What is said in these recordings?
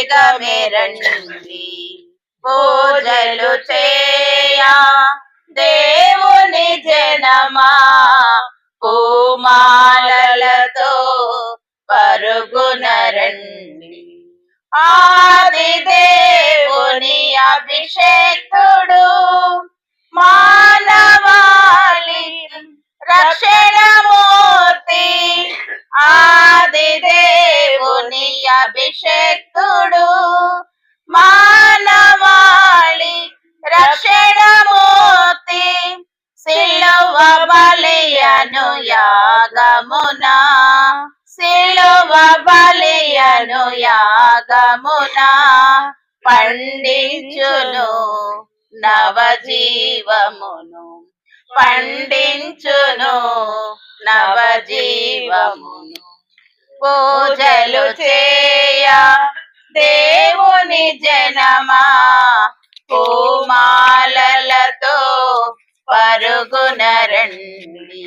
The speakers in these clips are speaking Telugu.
వేగమే రండి పూజలు చేయా దేవుని జనమా పూమాలలతో పరుగున రండి ఆది దేవుని అభిషేకుడు మానవాళి రక్షణమూర్తి ఆది దేవుని అభిషేకుడు మానవాళి రక్షణమూర్తి సిలువ బలియను యాగమునా సిలువ బలియను యాగమునా పండించును నవజీవమును పండించును నవజీవమును పూజలు చేయ దేవుని జనమా పూమాలలతో పరుగున రండి.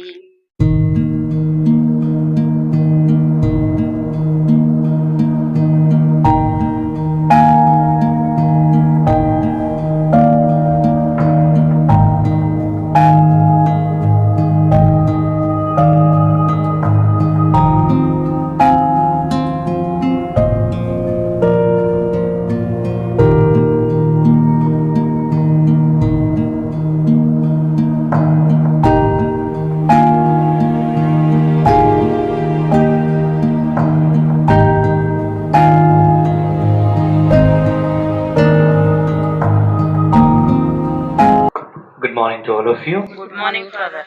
Good morning to all of you. Good morning, Father.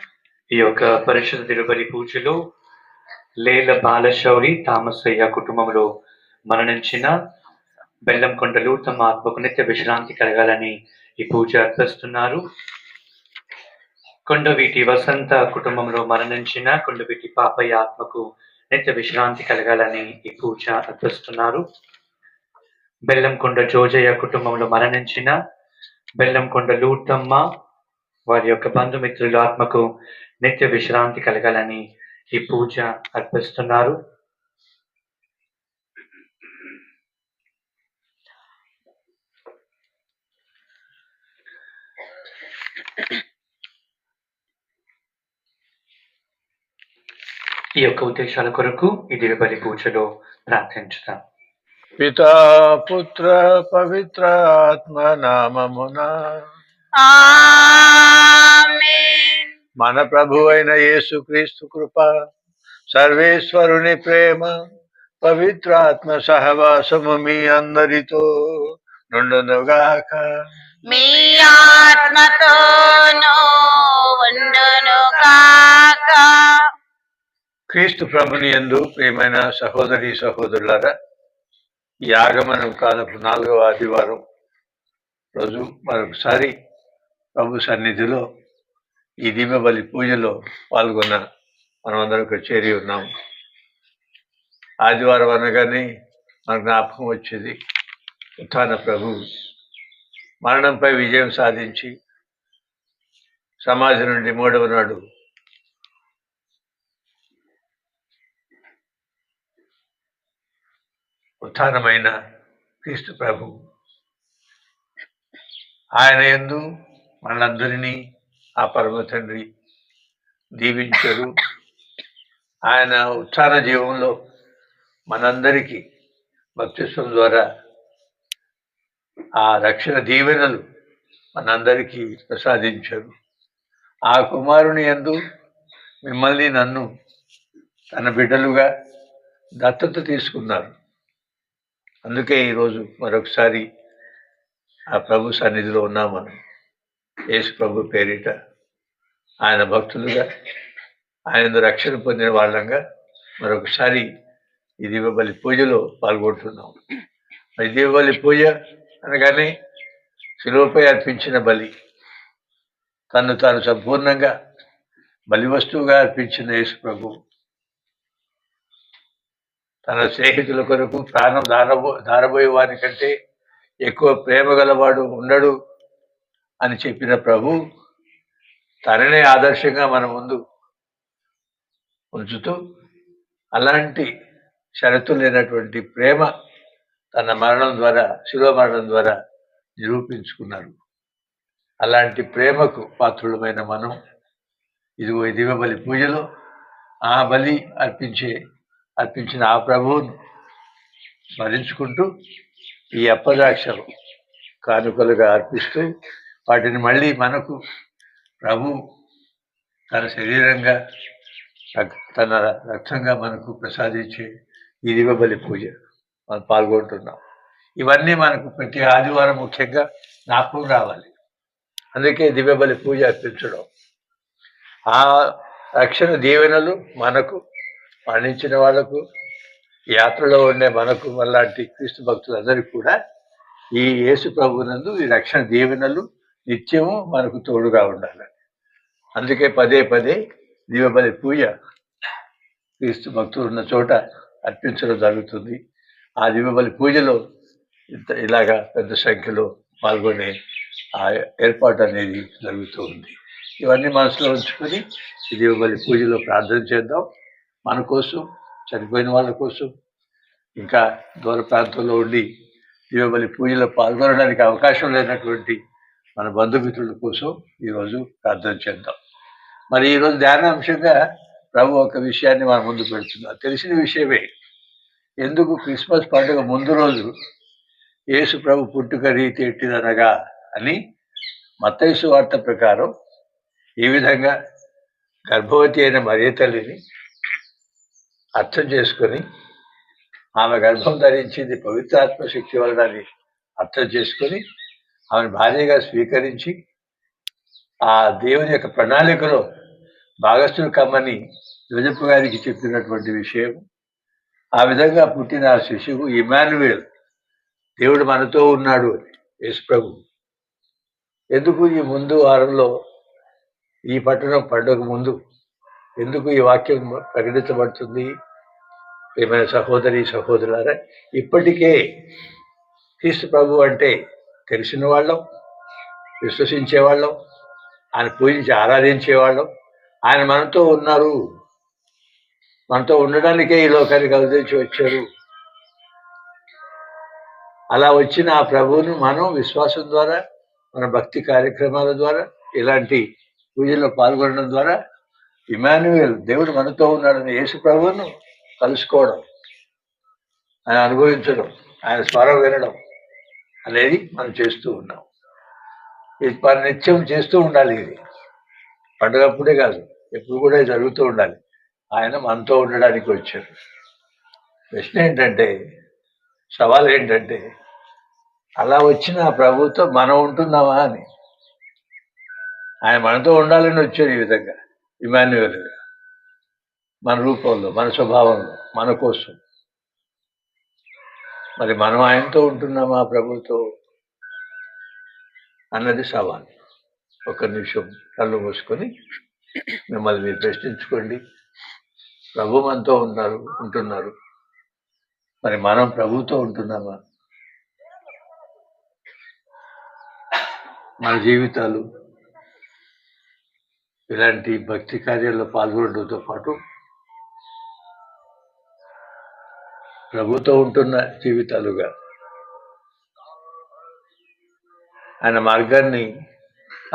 ఈ యొక్క పరిశుద్ధ తిరుబలి పూజలో లేల బాలశౌరి తామసయ్య కుటుంబంలో మరణించిన బెల్లంకొండలు తమ ఆత్మకు నిత్య విశ్రాంతి కలగాలని ఈ పూజ అర్పిస్తున్నారు. కొండవీటి వసంత కుటుంబంలో మరణించిన కొండవీటి పాపయ్య ఆత్మకు నిత్య విశ్రాంతి కలగాలని ఈ పూజ అర్పిస్తున్నారు. బెల్లంకొండ జోజయ్య కుటుంబంలో మరణించిన బెల్లంకొండ లూటమ్మ వారి యొక్క బంధుమిత్రుల ఆత్మకు నిత్య విశ్రాంతి కలగాలని ఈ పూజ అర్పిస్తున్నారు. ఈ యొక్క ఉద్దేశాల కొరకు ఈ దివ్యబలి పూజలో ప్రార్థించుతాం. పితా పుత్ర పవిత్ర ఆత్మ నామమున ఆమేన్. మన ప్రభు అయిన యేసుక్రీస్తు కృప, సర్వేశ్వరుని ప్రేమ, పవిత్ర ఆత్మ సహవాసము మీ అందరితో నుండునుగాక. మీ ఆత్మతోనూ ఉండును కాక. క్రీస్తు ప్రభుని యందు ప్రియమైన సహోదరి సహోదరులారా, ఈ ఆగమనం కాలపు 4వ ఆదివారం రోజు మరొకసారి ప్రభు సన్నిధిలో ఈ దివ్యబలి పూజలో పాల్గొన్న మనమందరం ఇక్కడ చేరి ఉన్నాము. ఆదివారం అనగానే మన జ్ఞాపకం వచ్చేది ఉత్థాన ప్రభు మరణంపై విజయం సాధించి సమాజం నుండి 3వ నాడు ఉత్థానమైన క్రీస్తు ప్రభు ఆయన యందు మనందరినీ ఆ పరమ తండ్రి దీవించరు. ఆయన ఉత్థాన జీవంలో మనందరికీ బప్తిస్మం ద్వారా ఆ రక్షణ దీవెనలు మనందరికీ ప్రసాదించరు. ఆ కుమారుని యందు మిమ్మల్ని నన్ను తన బిడ్డలుగా దత్తత తీసుకున్నారు. అందుకే ఈరోజు మరొకసారి ఆ ప్రభు సన్నిధిలో ఉన్నాం. మనం యేసు ప్రభు పేరిట ఆయన భక్తులుగా ఆయన రక్షణ పొందిన వాళ్ళంగా మరొకసారి ఈ దివ్యబలి పూజలో పాల్గొంటున్నాం. ఈ దివ్యబలి పూజ అనగానే శిలువపై అర్పించిన బలి, తను తాను సంపూర్ణంగా బలి వస్తువుగా అర్పించిన యేసు ప్రభు తన స్నేహితుల కొరకు ప్రాణం దారబోయే వారి కంటే ఎక్కువ ప్రేమ గలవాడు ఉండడు అని చెప్పిన ప్రభు తననే ఆదర్శంగా మన ముందు ఉంచుతూ అలాంటి షరతు లేనటువంటి ప్రేమ తన మరణం ద్వారా, శిలువ మరణం ద్వారా నిరూపించుకున్నారు. అలాంటి ప్రేమకు పాత్రులమైన మనం ఇదిగో ఈ దివ్య బలి పూజలో ఆ బలి అర్పించిన ఆ ప్రభువును స్మరించుకుంటూ ఈ అప్పద్రాక్షలు కానుకలుగా అర్పిస్తూ వాటిని మళ్ళీ మనకు ప్రభు తన శరీరంగా తన రక్తంగా మనకు ప్రసాదించే ఈ దివ్య బలి పూజ మనం పాల్గొంటున్నాం. ఇవన్నీ మనకు ప్రతి ఆదివారం ముఖ్యంగా జ్ఞాపకం రావాలి. అందుకే దివ్య బలి పూజ అర్పించడం. ఆ రక్షణ దీవెనలు మనకు, మరణించిన వాళ్లకు, యాత్రలో ఉండే మనకు, మనలాంటి క్రీస్తు భక్తులందరికీ కూడా ఈ యేసు ప్రభువునందు ఈ రక్షణ దీవెనలు నిత్యము మనకు తోడుగా ఉండాలి. అందుకే పదే పదే దివ్య బలి పూజ క్రీస్తు భక్తులు ఉన్న చోట అర్పించడం జరుగుతుంది. ఆ దివ్య బలి పూజలో ఇలాగా పెద్ద సంఖ్యలో పాల్గొనే ఆ ఏర్పాటు అనేది జరుగుతూ ఉంది. ఇవన్నీ మనసులో ఉంచుకొని ఈ దివ్య బలి పూజలో ప్రార్థన చేద్దాం. మన కోసం, చనిపోయిన వాళ్ళ కోసం, ఇంకా దూర ప్రాంతంలో ఉండి దివ్య బలి పూజలో పాల్గొనడానికి అవకాశం లేనటువంటి మన బంధుమిత్రుల కోసం ఈరోజు ప్రార్థన చేద్దాం. మరి ఈరోజు ధ్యానాంశంగా ప్రభు ఒక విషయాన్ని మన ముందు పెడుతున్నారు. తెలిసిన విషయమే. ఎందుకు క్రిస్మస్ పండుగ ముందు రోజు యేసు ప్రభు పుట్టుక రీతి ఎట్టిదనగా అని మత్తయి సువార్త ప్రకారం ఈ విధంగా గర్భవతి అయిన మరియ తల్లిని అర్థం చేసుకొని, ఆమె గర్భం ధరించింది పవిత్రాత్మ శక్తి వలనని అర్థం చేసుకొని, ఆమెను భార్యగా స్వీకరించి ఆ దేవుని యొక్క ప్రణాళికలో భాగస్థులు కమ్మని యోజపు గారికి చెప్పినటువంటి విషయం. ఆ విధంగా పుట్టిన ఆ శిశువు ఇమానుయేల్, దేవుడు మనతో ఉన్నాడు అని యేసు ప్రభు. ఎందుకు ఈ ముందు వారంలో ఈ పట్టణం పండుగ ముందు ఎందుకు ఈ వాక్యం ప్రకటించబడుతుంది? ఏమైనా సహోదరి సహోదరులారా, ఇప్పటికే క్రీస్తు ప్రభు అంటే తెలిసిన వాళ్ళం, విశ్వసించేవాళ్ళం, ఆయన పూజించి ఆరాధించేవాళ్ళం. ఆయన మనతో ఉన్నారు, మనతో ఉండడానికే ఈ లోకానికి అవతరించి వచ్చారు. అలా వచ్చిన ఆ ప్రభువును మనం విశ్వాసం ద్వారా, మన భక్తి కార్యక్రమాల ద్వారా, ఇలాంటి పూజల్లో పాల్గొనడం ద్వారా ఇమానుయేల్, దేవుడు మనతో ఉన్నాడని యేసు ప్రభువును కలుసుకోవడం, ఆయన అనుభవించడం, ఆయన స్వరం వినడం అనేది మనం చేస్తూ ఉన్నాం. ఇది నిత్యం చేస్తూ ఉండాలి. ఇది పండుగప్పుడే కాదు, ఎప్పుడు కూడా జరుగుతూ ఉండాలి. ఆయన మనతో ఉండడానికి వచ్చారు. ప్రశ్న ఏంటంటే, సవాల్ ఏంటంటే, అలా వచ్చిన ప్రభుతో మనం ఉంటున్నామా అని. ఆయన మనతో ఉండాలని వచ్చారు ఈ విధంగా ఇమాన్యుయేల్గా, మన రూపంలో, మన స్వభావంలో, మన కోసం. మరి మనం ఆయనతో ఉంటున్నామా ప్రభుతో అన్నది సవాల్. ఒక నిమిషం కళ్ళు మూసుకొని మిమ్మల్ని మీరు ప్రశ్నించుకోండి. ప్రభు మనతో ఉంటున్నారు. మరి మనం ప్రభుతో ఉంటున్నామా? మన జీవితాలు ఇలాంటి భక్తి కార్యాల్లో పాల్గొనడంతో పాటు ప్రభుతో ఉంటున్న జీవితాలుగా, ఆయన మార్గాన్ని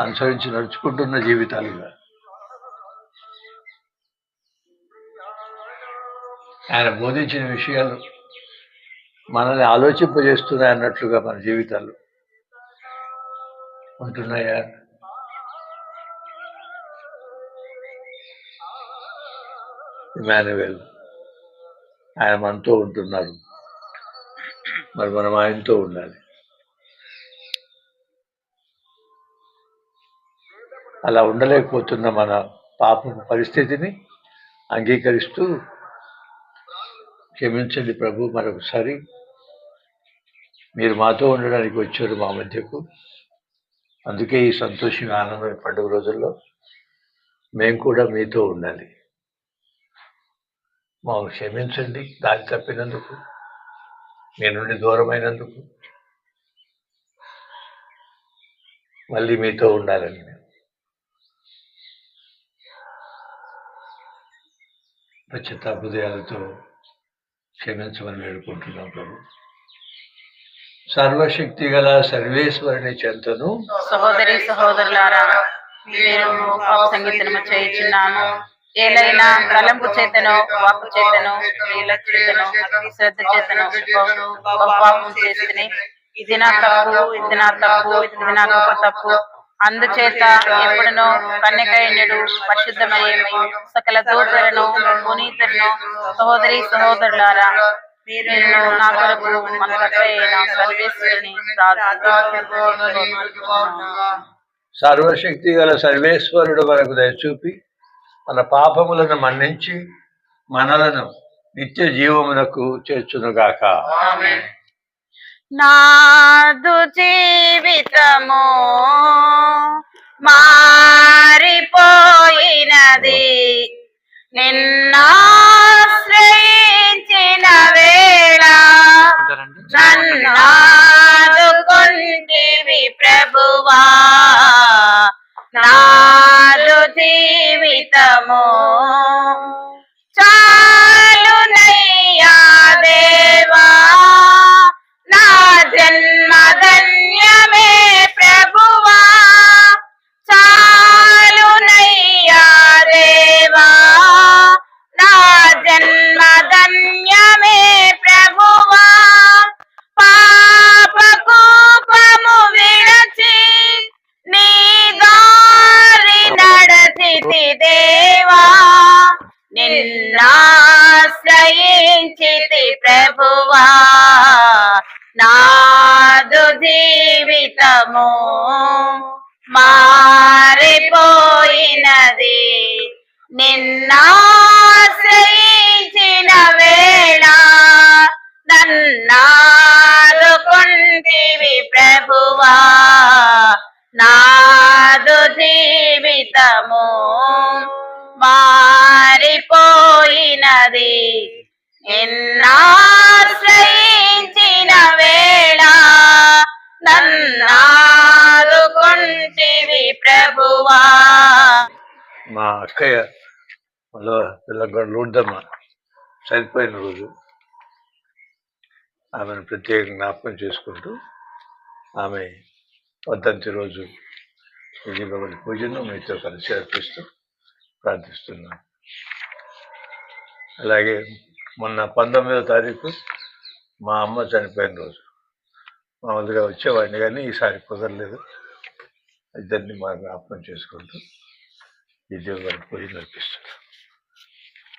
అనుసరించి నడుచుకుంటున్న జీవితాలుగా, ఆయన బోధించిన విషయాలు మనల్ని ఆలోచింపజేస్తున్నాయి అన్నట్లుగా మన జీవితాలు ఉంటున్నాయా? ఇమానుయేల్, ఆయన మనతో ఉంటున్నారు. మరి మనం ఆయనతో ఉండాలి. అలా ఉండలేకపోతున్న మన పాప పరిస్థితిని అంగీకరిస్తూ, క్షమించండి ప్రభు, మరొకసారి మీరు మాతో ఉండడానికి వచ్చారు మా మధ్యకు. అందుకే ఈ సంతోషంగా ఆనందమైన పండుగ రోజుల్లో మేము కూడా మీతో ఉండాలి. మాకు క్షమించండి దారి తప్పినందుకు, మీ నుండి దూరమైనందుకు. మళ్ళీ మీతో ఉండాలని మేము పశ్చాత్తాప హృదయాలతో క్షమించమని వేడుకుంటున్నాం ప్రభు. సర్వశక్తి గల సర్వేశ్వరుని చెంతను సహోదరి సహోదరులారా, మీరు పాప సంగీతము చేయుచున్నాము. ఏలైనా తలంపు చేతను, వాక్కు చేతను, క్రియల చేతను, అతి శ్రద్ధ చేతను పాపం చేస్తుంది. ఇది నా తప్పు, ఇది నా తప్పు, ఇది నా గొప్ప తప్పు. అందుచేత ఎప్పుడునో కన్యకైన్యుడు పరిశుద్ధ మరియమ్మయు సకల దూతలను పునీతులను సహోదరి సహోదరులారా, మీరు నా కొరకు మన అయిన సర్వేశ్వరుని సర్వశక్తి గల సర్వేశ్వరుడు మనకు దయచూపి మన పాపములను మన్నించి మనలను నిత్య జీవమునకు చేర్చునుగాక. నాదు జీవితము మారిపోయినది, నిన్నాశ్రయించిన వేళ నన్నాదుకొంటివి ప్రభువా. నాదు జీవితము చాలునయ్యా దేవా, నా జన్మ ధన్యమే ప్రభువా. చాలునయ్యా దేవా, నా జన్మ ధన్యమే ప్రభువా. పాప కోపము విడచి నీ దారి నడచితి దేవా, నిన్నాశ్రయించితి ప్రభువా. నాదు జీవితము మారిపోయినది, నిన్నాశ్రయించిన వేళ నన్నాదుకొంటివి ప్రభువా. నాదు జీవితము మారిపోయినది, నిన్నాశ్రయించిన వేళ నన్నాదుకొంటివి ప్రభువా. మా అక్కయ్య పిల్లగడ లూడ్దమ్మ చనిపోయిన రోజు ఆమెను ప్రత్యేకంగా జ్ఞాపకం చేసుకుంటూ ఆమె వర్ధంతి రోజు ఈ దీపావళి పూజను మీతో కలిసి అర్పిస్తూ ప్రార్థిస్తున్నాను. అలాగే మొన్న 19వ తారీఖు మా అమ్మ చనిపోయిన రోజు మామూలుగా వచ్చేవాడిని, కానీ ఈసారి కుదరలేదు. ఇద్దరిని మా జ్ఞాపకం చేసుకుంటూ ఈ దీపావళి పూజను అర్పిస్తున్నాను.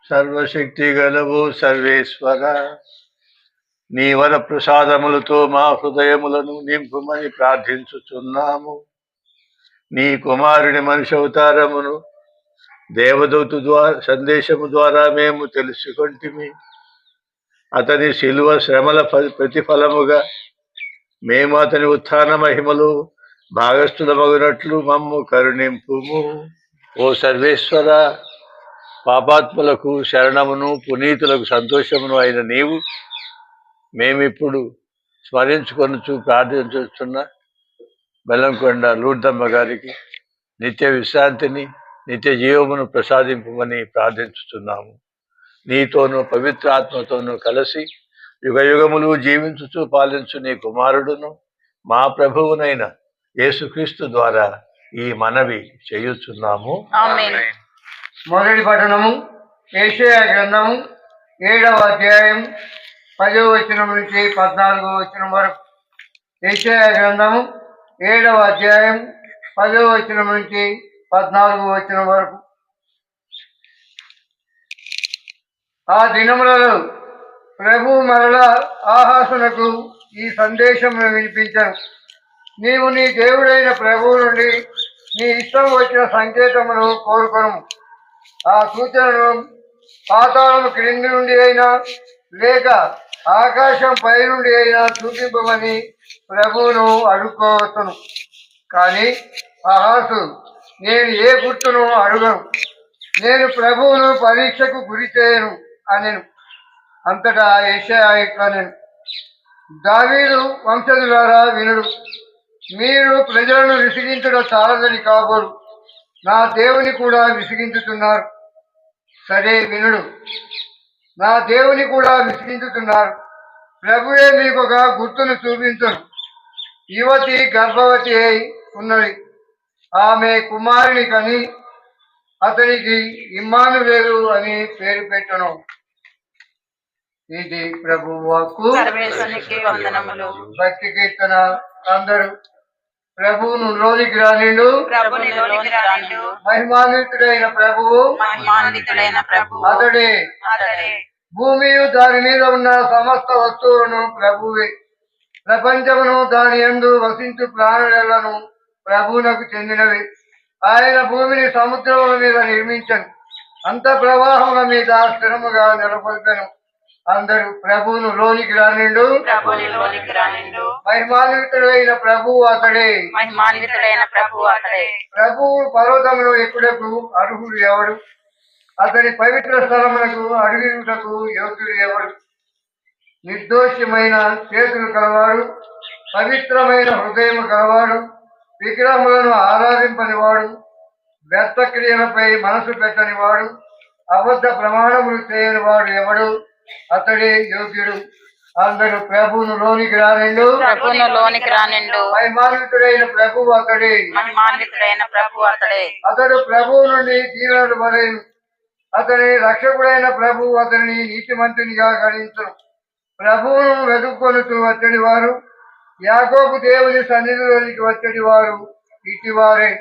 సర్వశక్తి గలవు సర్వేశ్వర, నీ వర ప్రసాదములతో మా హృదయములను నింపుమని ప్రార్థించుచున్నాము. నీ కుమారుని మనిషి అవతారమును దేవదూత ద్వారా సందేశము ద్వారా మేము తెలుసుకొంటిమి. అతని శిలువ శ్రమల ప్రతిఫలముగా మేము అతని ఉత్థాన మహిమలు భాగస్థులమగునట్లు మమ్ము కరుణింపుము. ఓ సర్వేశ్వర, పాపాత్ములకు శరణమును పునీతులకు సంతోషమును అయిన నీవు మేమిప్పుడు స్మరించుకొనుచు ప్రార్థించుతున్న బెల్లంకొండ లూర్దమ్మ గారికి నిత్య విశ్రాంతిని, నిత్య జీవమును ప్రసాదింపమని ప్రార్థించుతున్నాము. నీతోనూ పవిత్ర ఆత్మతోనూ కలిసి యుగయుగములు జీవించుచు పాలించు నీ కుమారుడును మా ప్రభువునైన యేసుక్రీస్తు ద్వారా ఈ మనవి చేయుచున్నాము. మొదటి పఠనము యెషయా గ్రంథము 7వ అధ్యాయం 10వ వచనం నుంచి 14వ వచనం వరకు. యెషయా గ్రంథము 7వ అధ్యాయం 10వ వచనం నుంచి 14వ వచనం వరకు. ఆ దినములలో ప్రభు మరల ఆహాసునకు ఈ సందేశమును వినిపించను. నీవు నీ దేవుడైన ప్రభువు నుండి నీ ఇష్టం వచ్చిన సంకేతమును కోరుకొను. ఆ సూచనను పాతాళము క్రింది నుండి అయినా లేక ఆకాశం పై నుండి అయినా చూపింపమని ప్రభువును అడుక్కోవచ్చును. కానీ ఆహాసు, నేను ఏ గుర్తును అడుగను, నేను ప్రభువును పరీక్షకు గురి చేయను అనెను. అంతటా యెషయా ఇట్లా నేను, దావీదు వంశజులారా వినుడు, మీరు ప్రజలను విసిగించడం చాలదని కాబోలు, నా దేవుని కూడా విసిగించుతున్నారు. సరే వినుడు, నా దేవుని కూడా విసిగించుతున్నారు. ప్రభువే మీకు ఒక గుర్తును చూపించను. యువతి గర్భవతి అయి ఉన్నది. ఆమె కుమారుని కని అతనికి ఇమ్మానుయేలు అని పేరు పెట్టను. ఇది ప్రభు వాక్కు. సర్వేశ్వరునికి వందనములు. భక్తి కీర్తన. అందరూ ప్రభువును లోనికి రానిండు. ప్రభుని లోనికి రానిండు. మహిమాన్వితుడైన ప్రభువు మహిమాన్వితుడైన ప్రభువు అతడే. అతడే. భూమియు దాని మీద ఉన్న సమస్త వస్తువులను ప్రభువే. ప్రపంచమును దాని యందు వసించు ప్రాణులను ప్రభువునకు చెందినవి. ఆయన భూమిని సముద్రముల మీద నిర్మించను, అంత ప్రవాహముల మీద స్థిరముగా నిలబడతాను. అందరూ ప్రభువును లోనికి రానిండు. ప్రభుని లోనికి రానిండు. మహిమాన్వితుడైన ప్రభువు అతడే. మహిమాన్వితుడైన ప్రభువు అతడే. ప్రభువు పర్వతమును ఎక్కుటకు అర్హుడు ఎవడు? అతని పవిత్ర స్థలమునకు అడుగుటకు యోగ్యుడు ఎవడు? నిర్దోషమైన చేతులు కలవాడు, పవిత్రమైన హృదయము కలవాడు, విగ్రహములను ఆరాధింపనివాడు, వ్యర్థ క్రియలపై మనసు పెట్టనివాడు, అబద్ధ ప్రమాణములు చేయని వాడు ఎవడు? అతడే యోగ్యుడు. అందరూ ప్రభువును లోనికి రానిండు. ప్రభుని లోనికి రానిండు. మహిమాన్వితుడైన ప్రభువు అతడే. మహిమాన్వితుడైన ప్రభువు అతడే. అతడు ప్రభువు నుండి దీవెనలు పొందెను. అతని రక్షకుడైన ప్రభువు అతనిని నీతిమంతునిగా గణించును. ప్రభువును వెతుక్కొనుచు వచ్చడి వారు, యాకోబు దేవుని సన్నిధిలోనికి వచ్చడి వారు ఇటివారే.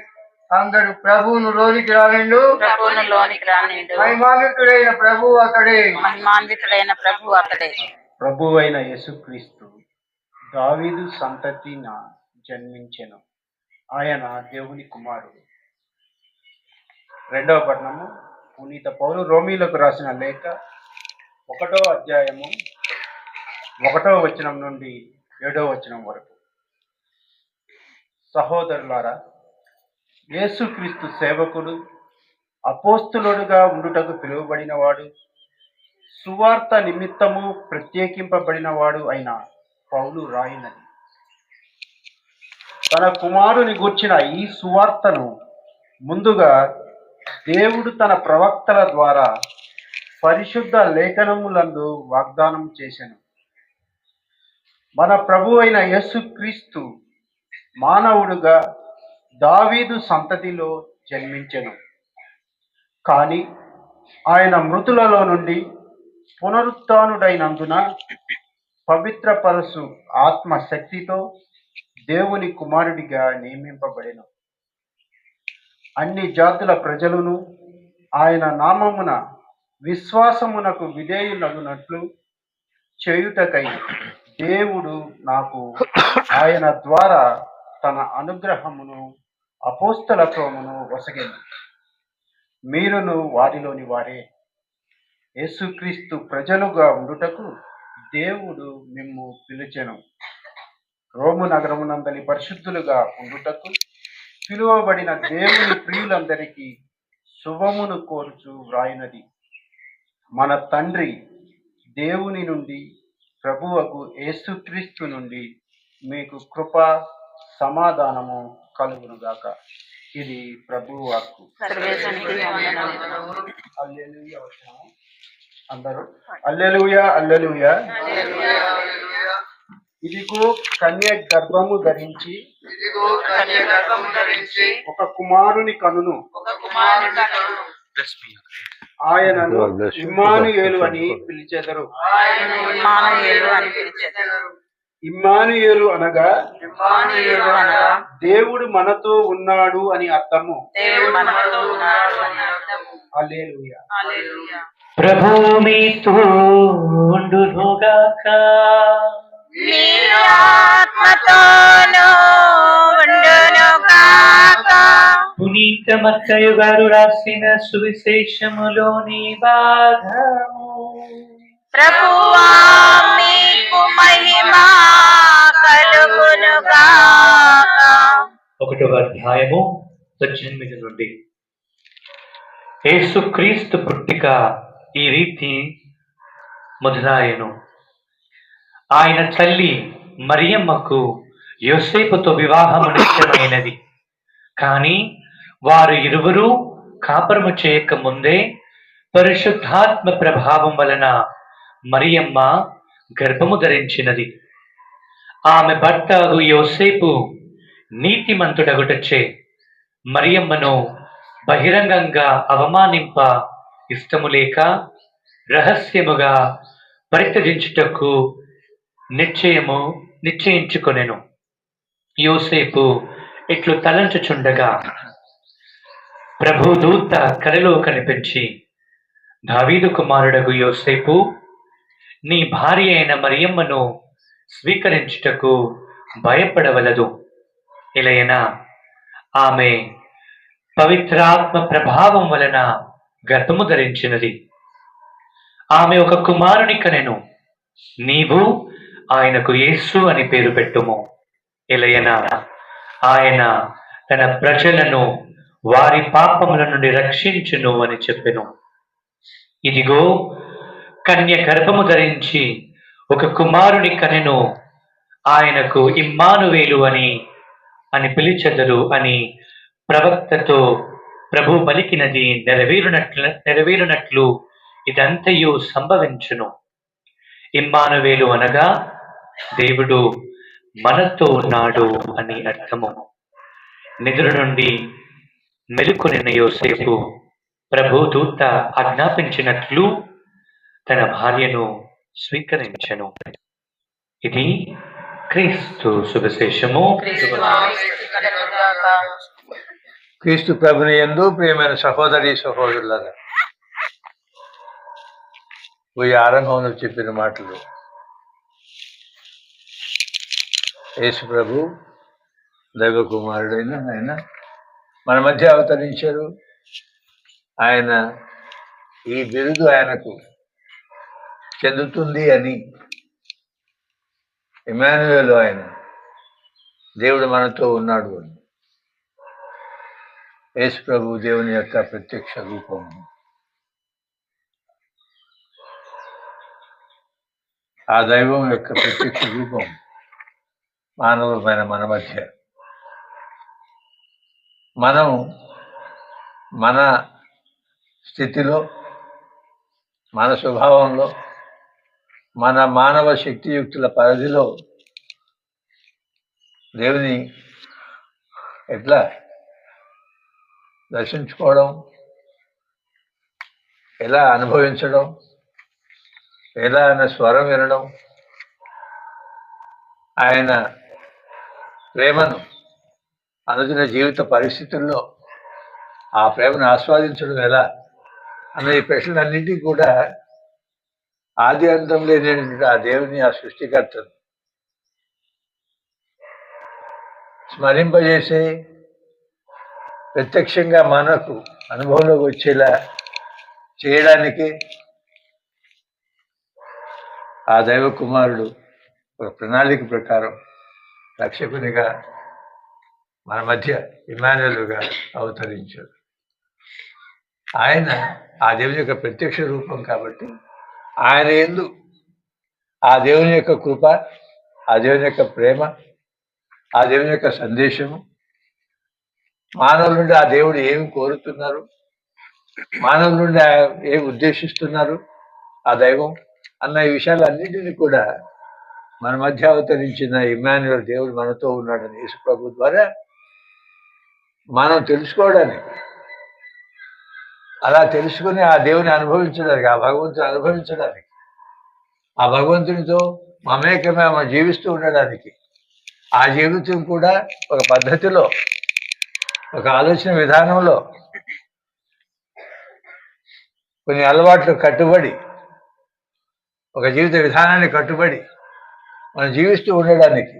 అందరూ ప్రభువును లోనికి రానిండు. ప్రభుని లోనికి రానిండు. మహిమాన్వితుడైన ప్రభువు అతడే. మహిమాన్వితుడైన ప్రభువు అతడే. ప్రభువైన యేసుక్రీస్తు దావీదు సంతతిన జన్మించెను. ఆయన దేవుని కుమారుడు. 2వ పట్టణము పునీత పౌలు రోమీలకు రాసిన లేఖ 1వ అధ్యాయము 1వ వచనం నుండి 7వ వచనం వరకు. సహోదరులారా, యేసుక్రీస్తు సేవకుడు, అపోస్తులుడుగా ఉండుటకు పిలువబడినవాడు, సువార్త నిమిత్తము ప్రత్యేకింపబడినవాడు అయిన పౌలు రాయినది. తన కుమారుని గూర్చిన ఈ సువార్తను ముందుగా దేవుడు తన ప్రవక్తల ద్వారా పరిశుద్ధ లేఖనములందు వాగ్దానం చేసెను. మన ప్రభు అయిన యేసుక్రీస్తు మానవుడుగా దావీదు సంతతిలో జన్మించెను. కానీ ఆయన మృతులలో నుండి పునరుత్థానుడైనందున పవిత్రపరచు ఆత్మ శక్తితో దేవుని కుమారుడిగా నియమింపబడెను. అన్ని జాతుల ప్రజలను ఆయన నామమున విశ్వాసమునకు విధేయులగునట్లు చేయుటకై దేవుడు నాకు ఆయన ద్వారా తన అనుగ్రహమును అపోస్తలత్వమును వసగెను. మీరును వారిలోని వారే. యేసుక్రీస్తు ప్రజలుగా ఉండుటకు దేవుడు మిమ్ము పిలిచెను. రోము నగరమునందలి పరిశుద్ధులుగా ఉండుటకు పిలువబడిన దేవుని ప్రియులందరికీ శుభమును కోరుచు వ్రాయినది. మన తండ్రి దేవుని నుండి ప్రభువకు యేసుక్రీస్తు నుండి మీకు కృప సమాధానము కలుగునుగాక. ఇది ప్రభువు వాక్కు. సర్వేశ్వరునికి వందనములు. హల్లెలూయా. వచనము అందరూ హల్లెలూయా హల్లెలూయా. ఇదిగో కన్య గర్భము ధరించి ఒక కుమారుని కనును, ఆయనను ఇమ్మానుయేలు అని పిలిచెదరు. ఇమ్మానుయేలు అని పిలిచెదరు. ఇమ్మానుయేలు అనగా ఇమ్మానుయేలు అనగా దేవుడు మనతో ఉన్నాడు అని అర్థము. దేవుడు మనతో ఉన్నాడు అని అర్థము. హల్లెలూయా. హల్లెలూయా. ప్రభువు మీతో ఉండునుగాక. మీ ఆత్మతోనూ ఉండునుగాక. పునీత మత్తయి గారు రాసిన సువిశేషములోని భాగము. ప్రభువా మీకు మహిమ కలుగునుగాక. 1వ అధ్యాయము 18 నుండి. యేసుక్రీస్తు పుట్టిక ఈ రీతి మొదలాయెను. ఆయన తల్లి మరియమ్మకు యోసేపుతో వివాహము నిశ్చయమైనది. కానీ వారు ఇరువురు కాపురము చేయక ముందే పరిశుద్ధాత్మ ప్రభావం వలన మరియమ్మ గర్భము ధరించినది. ఆమె భర్త యోసేపు నీతిమంతుడగుటచే మరియమ్మను బహిరంగంగా అవమానింప ఇష్టము లేక రహస్యముగా పరిత్యజించుటకు నిశ్చయించుకొనెను. యోసేపు ఇట్లు తలంచుచుండగా ప్రభుదూత కలలో కనిపించి, దావీదు కుమారుడగు యోసేపు, నీ భార్య అయిన మరియమ్మను స్వీకరించుటకు భయపడవలదు. ఇలయన ఆమె పవిత్రాత్మ ప్రభావం వలన గర్భము ధరించినది. ఆమె ఒక కుమారుని కనెను. నీవు ఆయనకు యేసు అని పేరు పెట్టుము. ఇలయన ఆయన తన ప్రజలను వారి పాపముల నుండి రక్షించును అని చెప్పెను. ఇదిగో, కన్య గర్భము ధరించి ఒక కుమారుని కనెను. ఆయనకు ఇమ్మానువేలు అని పిలిచెదరు అని ప్రవక్తతో ప్రభు పలికినది నెరవేరునట్లు ఇదంతయు సంభవించును. ఇమ్మానువేలు అనగా దేవుడు మనతో ఉన్నాడు అని అర్థము. నిద్ర నుండి మెలుకొనిన యోసేపు ప్రభు దూత ఆజ్ఞాపించినట్లు తన భార్యను స్వీకరించెను. ఇది క్రీస్తు సువిశేషము. క్రీస్తు ప్రభుని యందు ప్రియమైన సహోదరి సహోదరులారా, ఈ ఆరంభంలో చెప్పిన మాటలు యేసు ప్రభు దైవ కుమారుడైన ఆయన మన మధ్య అవతరించారు. ఆయన ఈ బిరుదు ఆయనకు చెందుతుంది అని, ఇమ్మానుయేలు ఆయన దేవుడు మనతో ఉన్నాడు అని. యేసు ప్రభు దేవుని యొక్క ప్రత్యక్ష రూపము. ఆ దైవం యొక్క ప్రత్యక్ష రూపం మానవులమైన మన మధ్య. మనం మన స్థితిలో, మన స్వభావంలో, మన మానవ శక్తియుక్తుల పరిధిలో దేవుని ఎట్లా దర్శించుకోవడం, ఎలా అనుభవించడం, ఎలా ఆయన స్వరం వినడం, ఆయన ప్రేమను అనుదిన జీవిత పరిస్థితుల్లో ఆ ప్రేమను ఆస్వాదించడం ఎలా అన్న ఈ ప్రశ్నలన్నింటినీ కూడా ఆది అంతం లేనటువంటి ఆ దేవుని, ఆ సృష్టికర్తను స్మరింపజేసే, ప్రత్యక్షంగా మనకు అనుభవంలోకి వచ్చేలా చేయడానికి ఆ దైవ కుమారుడు ఒక ప్రణాళిక ప్రకారం రక్షకునిగా మన మధ్య ఇమ్మానుయేలుగా అవతరించాడు. ఆయన ఆ దేవుని యొక్క ప్రత్యక్ష రూపం కాబట్టి ఆయన యందు ఆ దేవుని యొక్క కృప, ఆ దేవుని యొక్క ప్రేమ, ఆ దేవుని యొక్క సందేశము, మానవుల నుండి ఆ దేవుడు ఏమి కోరుతున్నారు, మానవుల నుండి ఏమి ఉద్దేశిస్తున్నారు ఆ దైవం అన్న ఈ విషయాలన్నింటినీ కూడా మన మధ్య అవతరించిన ఇమ్మానుయేలు దేవుడు మనతో ఉన్నాడని యేసు ప్రభు ద్వారా మనం తెలుసుకోవడానికి, అలా తెలుసుకుని ఆ దేవుని అనుభవించడానికి, ఆ భగవంతుని అనుభవించడానికి, ఆ భగవంతునితో మమేకమే మనం జీవిస్తూ ఉండడానికి, ఆ జీవితం కూడా ఒక పద్ధతిలో, ఒక ఆలోచన విధానంలో, కొన్ని అలవాట్లు కట్టుబడి, ఒక జీవిత విధానాన్ని కట్టుబడి మనం జీవిస్తూ ఉండడానికి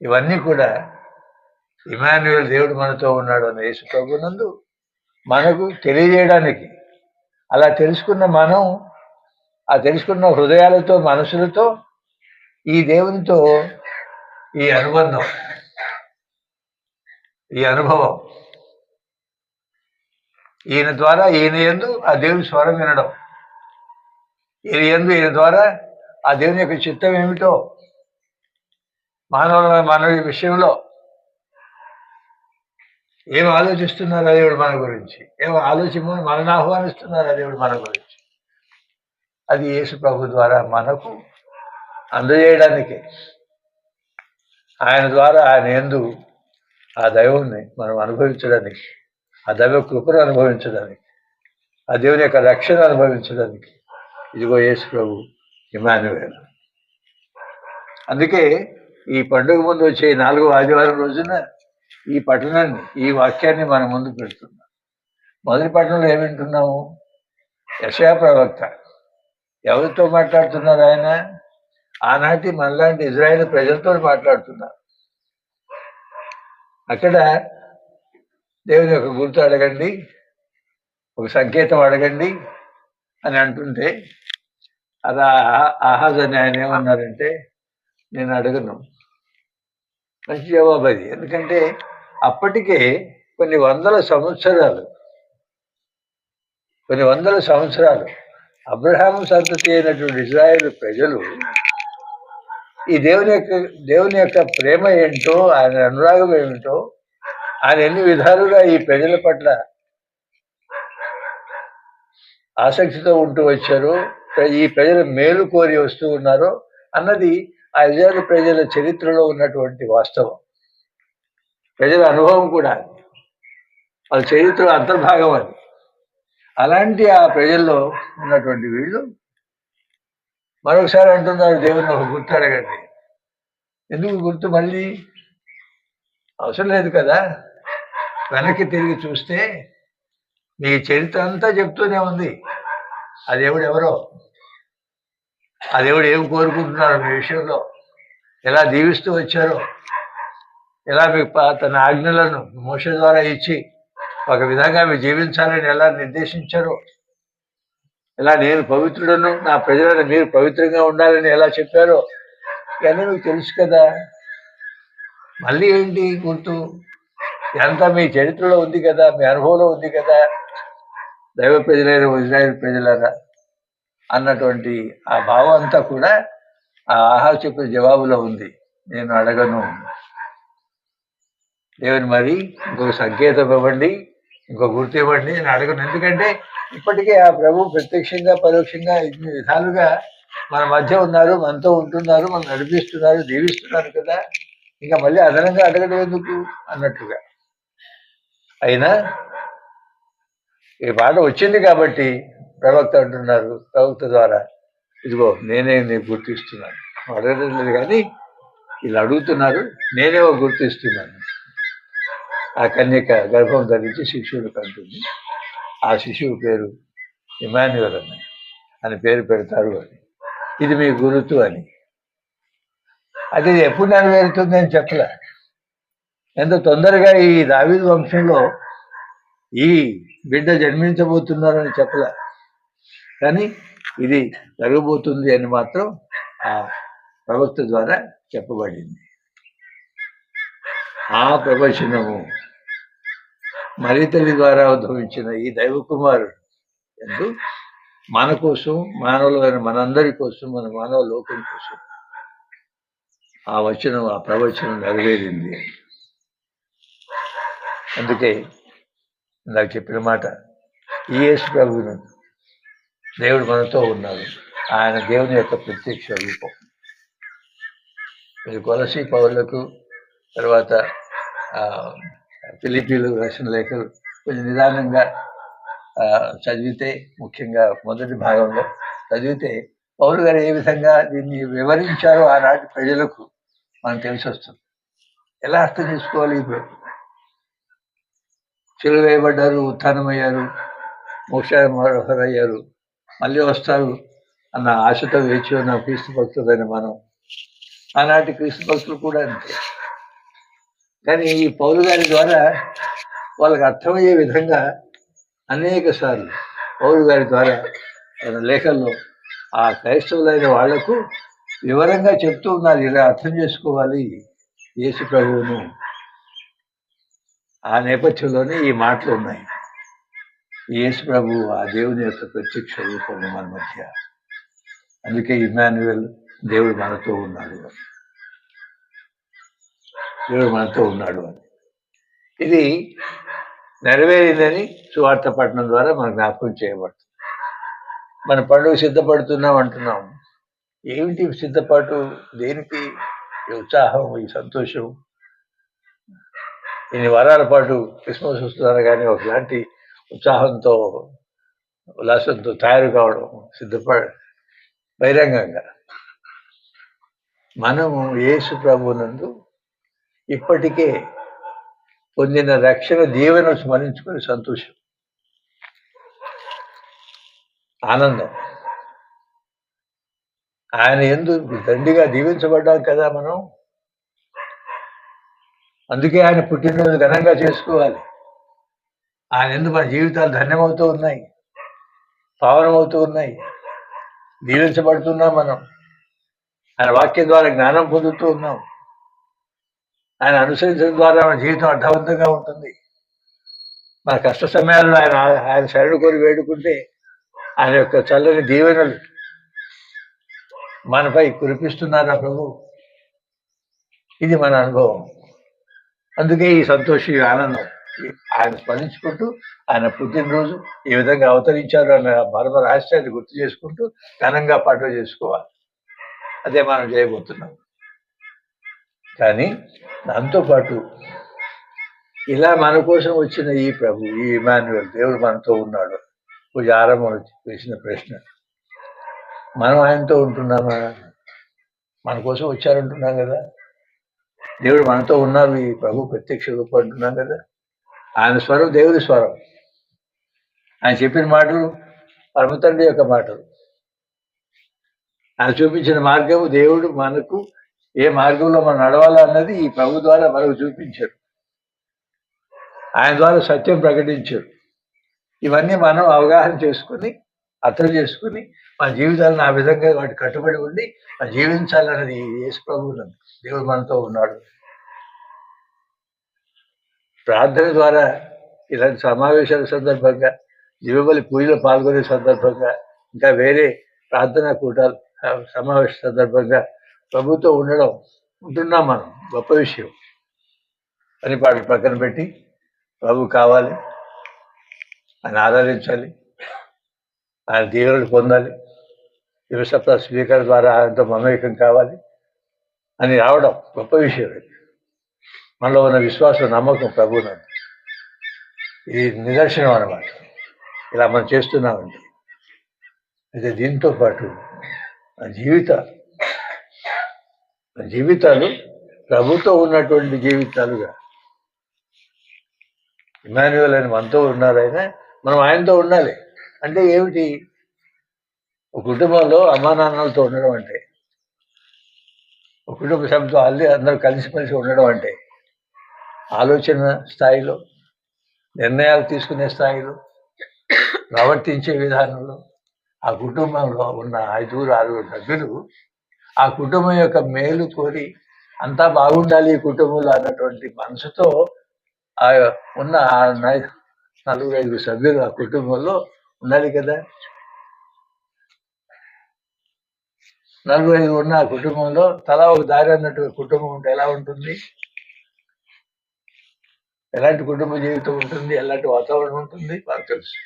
ఇవన్నీ కూడా ఇమ్మానుయేలు దేవుడు మనతో ఉన్నాడు అన్న యేసు ప్రభునందు మనకు తెలియజేయడానికి, అలా తెలుసుకున్న మనం, ఆ తెలుసుకున్న హృదయాలతో, మనసులతో ఈ దేవునితో ఈ అనుబంధం, ఈ అనుభవం, ఈయన ద్వారా, ఈయన యందు ఆ దేవుని స్వరం వినడం, ఈయన యందు, ఈయన ద్వారా ఆ దేవుని యొక్క చిత్తం ఏమిటో మన విషయంలో ఏం ఆలోచిస్తున్నారు ఆ దేవుడు మన గురించి, ఏం ఆలోచించమని మనల్ని ఆహ్వానిస్తున్నారు ఆ దేవుడు మన గురించి, అది యేసు ప్రభు ద్వారా మనకు అందజేయడానికి, ఆయన ద్వారా ఆయన యందు ఆ దైవాన్ని మనం అనుభవించడానికి, ఆ దైవ కృపను అనుభవించడానికి, ఆ దేవుని యొక్క రక్షణ అనుభవించడానికి ఇదిగో యేసు ప్రభు ఇమ్మానుయేలు. అందుకే ఈ పండుగ ముందు వచ్చే 4వ ఆదివారం రోజున ఈ పట్టణాన్ని, ఈ వాక్యాన్ని మన ముందు పెడుతున్నాం. మొదటి పట్టణంలో ఏమి వింటున్నాము? యెషయా ప్రవక్త ఎవరితో మాట్లాడుతున్నారు? ఆయన ఆనాటి మనలాంటి ఇజ్రాయేల్ ప్రజలతో మాట్లాడుతున్నారు. అక్కడ దేవుని యొక్క గుర్తు అడగండి, ఒక సంకేతం అడగండి అని అంటుంటే అది ఆహాజ్ అని ఆయన ఏమన్నారంటే, నేను అడగను. మంచి జవాబు అది. ఎందుకంటే అప్పటికే కొన్ని వందల సంవత్సరాలు అబ్రహాము సంతతి అయినటువంటి ఇజ్రాయేల్ ప్రజలు ఈ దేవుని యొక్క ప్రేమ ఏంటో, ఆయన అనురాగం ఏమిటో, ఆయన ఎన్ని విధాలుగా ఈ ప్రజల పట్ల ఆసక్తితో ఉంటూ వచ్చారో, ఈ ప్రజల మేలు కోరి వస్తూ ఉన్నారో అన్నది ఆ ఇజ్రాయేల్ ప్రజల చరిత్రలో ఉన్నటువంటి వాస్తవం. ప్రజల అనుభవం కూడా వాళ్ళ చరిత్ర అంతర్భాగం అది. అలాంటి ఆ ప్రజల్లో ఉన్నటువంటి వీళ్ళు మరొకసారి అంటున్నారు, దేవుని ఒక గుర్తు అడగండి. ఎందుకు గుర్తు? మళ్ళీ అవసరం లేదు కదా. వెనక్కి తిరిగి చూస్తే మీ చరిత్ర అంతా చెప్తూనే ఉంది. ఆ దేవుడు ఎవరో, ఆ దేవుడు ఏం కోరుకుంటున్నారో మీ విషయంలో, ఎలా దీవిస్తూ వచ్చారో, ఎలా మీకు తన ఆజ్ఞలను మోషే ద్వారా ఇచ్చి ఒక విధంగా మీరు జీవించాలని ఎలా నిర్దేశించారో, ఎలా నేను పవిత్రుడను, నా ప్రజలను మీరు పవిత్రంగా ఉండాలని ఎలా చెప్పారో ఇవన్నీ మీకు తెలుసు కదా. మళ్ళీ ఏంటి గుర్తు? ఇదంతా మీ చరిత్రలో ఉంది కదా, మీ అనుభవంలో ఉంది కదా. దైవ ప్రజలైన ఇజ్రాయేల్ ప్రజలరా అన్నటువంటి ఆ భావం అంతా కూడా ఆ ఆహాజ్ చెప్పిన జవాబులో ఉంది. నేను అడగను. దేవుని మరి ఇంకొక సంకేతం ఇవ్వండి, ఇంకొక గుర్తు ఇవ్వండి, నేను అడగను. ఎందుకంటే ఇప్పటికే ఆ ప్రభు ప్రత్యక్షంగా పరోక్షంగా ఇన్ని విధాలుగా మన మధ్య ఉన్నారు, మనతో ఉంటున్నారు, మనం నడిపిస్తున్నారు, దీవిస్తున్నారు కదా. ఇంకా మళ్ళీ అదనంగా అడగడం ఎందుకు అన్నట్టుగా. అయినా ఈ మాట వచ్చింది కాబట్టి ప్రవక్త అంటున్నారు, ప్రవక్త ద్వారా ఇదిగో నేనే నీకు గుర్తిస్తున్నాను. అడగడం లేదు కానీ వీళ్ళు అడుగుతున్నారు, నేనే గుర్తిస్తున్నాను. ఆ కన్యక గర్భం ధరించి శిశువుని కంటుంది. ఆ శిశువు పేరు ఇమ్మానుయేల్ అని పేరు పెడతారు అని, ఇది మీ గురుతు అని. అది ఎప్పుడు నెరవేరుతుంది అని చెప్పలే. ఎంత తొందరగా ఈ దావీదు వంశంలో ఈ బిడ్డ జన్మించబోతున్నారని చెప్పలే, కానీ ఇది జరగబోతుంది అని మాత్రం ఆ ప్రవక్త ద్వారా చెప్పబడింది. ఆ ప్రవచనము మరి తల్లి ద్వారా ఉద్భవించిన ఈ దైవ కుమారుడు ఎందు మన కోసం, మానవులైన మనందరి కోసం, మన మానవ లోకం కోసం ఆ వచనం, ఆ ప్రవచనం నెరవేరింది. అందుకే నాకు చెప్పిన మాట, ఈ యేసు ప్రభువును దేవుడు మనతో ఉన్నాడు. ఆయన దేవుని యొక్క ప్రత్యక్ష రూపం. మీరు కొలసీ పౌరులకు, తర్వాత ఫిలిప్పీలు రాసిన లేఖలు కొంచెం నిదానంగా చదివితే, ముఖ్యంగా మొదటి భాగంలో చదివితే పౌలు గారు ఏ విధంగా దీన్ని వివరించారో ఆనాటి ప్రజలకు మనకు తెలిసి వస్తుంది. ఎలా అర్థం చేసుకోవాలి? సిలువ వేయబడ్డారు, ఉత్థానమయ్యారు, మోక్షార్హులయ్యారు, మళ్ళీ వస్తారు అన్న ఆశతో వేచి ఉన్న క్రీస్తు భక్తులైన మనం, ఆనాటి క్రీస్తు భక్తులు కూడా అంతే. కానీ ఈ పౌలు గారి ద్వారా వాళ్ళకి అర్థమయ్యే విధంగా అనేక సార్లు పౌలు గారి ద్వారా లేఖల్లో ఆ క్రైస్తవులైన వాళ్లకు వివరంగా చెప్తూ ఉన్నారు, ఇలా అర్థం చేసుకోవాలి యేసు ప్రభువును. ఆ నేపథ్యంలోనే ఈ మాటలు ఉన్నాయి. యేసు ప్రభు ఆ దేవుని యొక్క ప్రత్యక్ష రూపం మన మధ్య. అందుకే ఇమ్మానుయేల్, దేవుడు మనతో ఉన్నాడు, దేవుడు మనతో ఉన్నాడు అని. ఇది నెరవేరిందని సువార్త పట్టణం ద్వారా మనకు జ్ఞాపకం చేయబడుతుంది. మన పండుగ సిద్ధపడుతున్నాం అంటున్నాం. ఏమిటి సిద్ధపాటు? దేనికి? ఈ ఉత్సాహం, ఈ సంతోషం, ఇన్ని వారాల పాటు క్రిస్మస్ వస్తున్నారు కానీ ఒకలాంటి ఉత్సాహంతో, ఉల్లాసంతో తయారు కావడం, బహిరంగంగా మనము యేసు ప్రభువునందు ఇప్పటికే పొందిన రక్షణ దీవెన స్మరించుకొని సంతోషం, ఆనందం. ఆయన యందు దండిగా దీవించబడ్డాం కదా మనం. అందుకే ఆయన పుట్టినరోజు ఘనంగా చేసుకోవాలి. ఆయన యందు మన జీవితాలు ధన్యమవుతూ ఉన్నాయి, పావనమవుతూ ఉన్నాయి, దీవించబడుతున్నాం మనం. ఆయన వాక్యం ద్వారా జ్ఞానం పొందుతూ ఉన్నాం. ఆయన అనుసరించడం ద్వారా మన జీవితం అర్థవంతంగా ఉంటుంది. మన కష్ట సమయాల్లో ఆయన శరణు కోరి వేడుకుంటే ఆయన యొక్క చల్లని దీవెనలు మనపై కురిపిస్తున్నారా ప్రభు? ఇది మన అనుభవం. అందుకే ఈ సంతోషం, ఈ ఆనందం, ఆయన స్మరించుకుంటూ ఆయన పుట్టినరోజు ఈ విధంగా అవతరించారు అన్న మరమ రహస్యాన్ని గుర్తు చేసుకుంటూ ఘనంగా పండుగ చేసుకోవాలి. అదే మనం చేయబోతున్నాం. కానీ దాంతోపాటు ఇలా మన కోసం వచ్చిన ఈ ప్రభు, ఈ ఇమాన్యుయల్, దేవుడు మనతో ఉన్నాడు. పూజ ఆరంభంలో వేసిన ప్రశ్న, మనం ఆయనతో ఉంటున్నామా? మన కోసం వచ్చారంటున్నాం కదా, దేవుడు మనతో ఉన్నారు, ఈ ప్రభు ప్రత్యక్ష రూపం అంటున్నాం కదా. ఆయన స్వరం దేవుడి స్వరం. ఆయన చెప్పిన మాటలు పరమతండ్రి యొక్క మాటలు. ఆయన చూపించిన మార్గము, దేవుడు మనకు ఏ మార్గంలో మనం నడవాలా అన్నది ఈ ప్రభు ద్వారా మనకు చూపించారు. ఆయన ద్వారా సత్యం ప్రకటించారు. ఇవన్నీ మనం అవగాహన చేసుకుని, అర్థం చేసుకుని మన జీవితాలను ఆ విధంగా వాటి కట్టుబడి ఉండి మనం జీవించాలన్నది యేసు ప్రభువు, దేవుడు మనతో ఉన్నాడు. ప్రార్థన ద్వారా ఇలాంటి సమావేశాల సందర్భంగా, దివ్యబలి పూజలో పాల్గొనే సందర్భంగా, ఇంకా వేరే ప్రార్థనా కూటాలు సమావేశ సందర్భంగా ప్రభుతో ఉంటున్నాం మనం. గొప్ప విషయం. పని పాటలు పక్కన పెట్టి ప్రభు కావాలి, ఆయన ఆరాధించాలి, ఆయన దీవెనలు పొందాలి, దివసప్తాహ స్పీకర్ ద్వారా ఆయనతో మమేకం కావాలి అని రావడం గొప్ప విషయం. మనలో ఉన్న విశ్వాసం, నమ్మకం ప్రభువునందు ఇది నిదర్శనం అన్నమాట. ఇలా మనం చేస్తున్నామండి. అయితే దీంతో పాటు మన జీవితాలు ప్రభుతో ఉన్నటువంటి జీవితాలుగా, ఇమాన్యుయల్ అని మనతో ఉన్నారు ఆయన, మనం ఆయనతో ఉండాలి. అంటే ఏమిటి? ఒక కుటుంబంలో అమ్మా నాన్నలతో ఉండడం అంటే, ఒక కుటుంబ సభ్యులతో అందరూ కలిసిమెలిసి ఉండడం అంటే, ఆలోచన స్థాయిలో, నిర్ణయాలు తీసుకునే స్థాయిలో, ప్రవర్తించే విధానంలో ఆ కుటుంబంలో ఉన్న 5-6 సభ్యులు ఆ కుటుంబం యొక్క మేలు కోరి అంతా బాగుండాలి ఈ కుటుంబంలో అన్నటువంటి మనసుతో ఉన్న 4-5 సభ్యులు ఆ కుటుంబంలో ఉండాలి కదా. 4-5 ఉన్న ఆ కుటుంబంలో తలా ఒక దారి అన్నట్టు కుటుంబం ఉంటే ఎలా ఉంటుంది? ఎలాంటి కుటుంబ జీవితం ఉంటుంది? ఎలాంటి వాతావరణం ఉంటుంది? మనకు తెలుసు.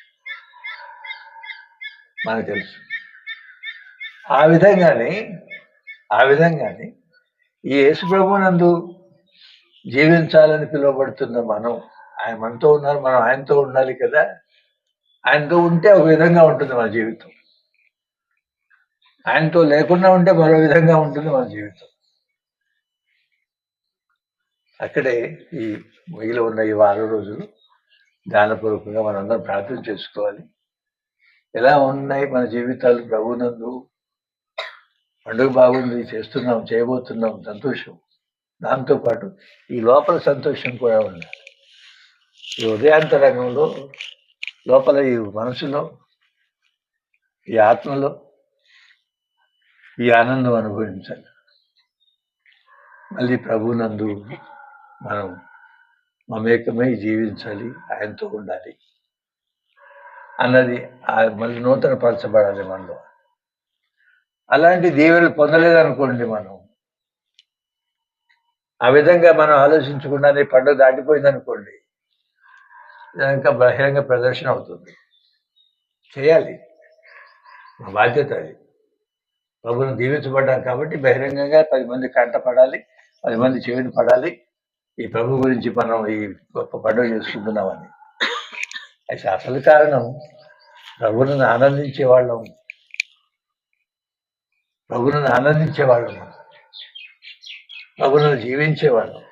ఆ విధంగానే ఈ యేసు ప్రభువునందు జీవించాలని పిలువబడుతున్న మనం, ఆయన మనతో ఉన్నారు, మనం ఆయనతో ఉండాలి కదా. ఆయనతో ఉంటే ఒక విధంగా ఉంటుంది మన జీవితం, ఆయనతో లేకుండా ఉంటే మరో విధంగా ఉంటుంది మన జీవితం. అక్కడే ఈ మిగిలి ఉన్న ఈ 6 రోజులు ధ్యానపూర్వకంగా మనందరం ప్రార్థన చేసుకోవాలి. ఎలా ఉన్నాయి మన జీవితాలు ప్రభువునందు? పండుగ బాగుంది, చేస్తున్నాం, చేయబోతున్నాం, సంతోషం. దాంతోపాటు ఈ లోపల సంతోషం కూడా ఉండాలి. ఈ ఉదయాంతరంగంలో, లోపల ఈ మనసులో, ఈ ఆత్మలో ఈ ఆనందం అనుభవించాలి. మళ్ళీ ప్రభువునందు మనం మమేకమై జీవించాలి, ఆయనతో ఉండాలి అన్నది మళ్ళీ నూతన పరచబడాలి మనలో. అలాంటి దీవెనలు పొందలేదనుకోండి, మనం ఆ విధంగా మనం ఆలోచించకుండానే పండుగ దాటిపోయిందనుకోండి, ఇంకా బహిరంగ ప్రదర్శన అవుతుంది. చేయాలి. మా బాధ్యత అది. ప్రభువును దీవించబడ్డాం కాబట్టి బహిరంగంగా 10 మంది కంట పడాలి, 10 మంది చెవిని పడాలి. ఈ ప్రభు గురించి మనం ఈ గొప్ప పండుగ చేసుకుంటున్నామని. అయితే అసలు కారణం ప్రభువును ఆనందించే వాళ్ళం, ప్రభువును ఆనందించేవాళ్ళం, ప్రభువును జీవించేవాళ్ళం,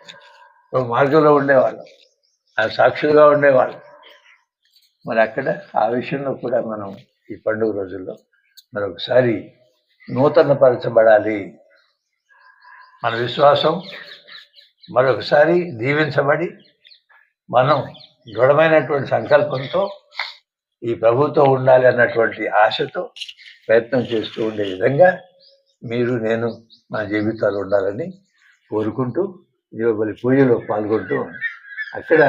ప్రభు మార్గంలో ఉండేవాళ్ళం, ఆ సాక్షులుగా ఉండేవాళ్ళం. మరి అక్కడ ఆ విషయంలో కూడా మనం ఈ పండుగ రోజుల్లో మరొకసారి నూతన పరచబడాలి. మన విశ్వాసం మరొకసారి దీవించబడి మనం దృఢమైనటువంటి సంకల్పంతో ఈ ప్రభుతో ఉండాలి అన్నటువంటి ఆశతో ప్రయత్నం చేస్తూ ఉండే విధంగా మీరు నేను మా జీవితాలు ఉండాలని కోరుకుంటూ జీవబలి పూజలో పాల్గొంటూ అక్కడ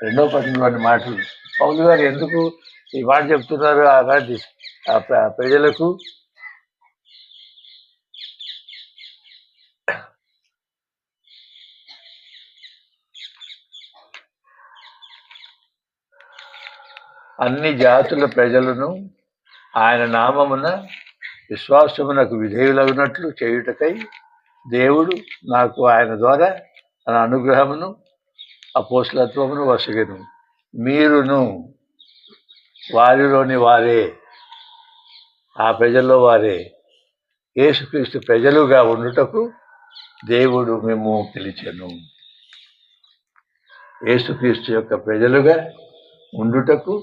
2వ పట్టణంలోని మాటలు పౌలు గారు ఎందుకు ఈ మాట చెప్తున్నారు అలాంటి ప్రజలకు? అన్ని జాతుల ప్రజలను ఆయన నామమున విశ్వాసమునకు విధేయులగునట్లు చేయుటకై దేవుడు నాకు ఆయన ద్వారా తన అనుగ్రహమును అపోస్తలత్వమును వసగెను. మీరును వారిలోని వారే, ఆ ప్రజల్లో వారే, యేసుక్రీస్తు ప్రజలుగా ఉండుటకు దేవుడు మేము పిలిచెను. యేసుక్రీస్తు యొక్క ప్రజలుగా ఉండుటకు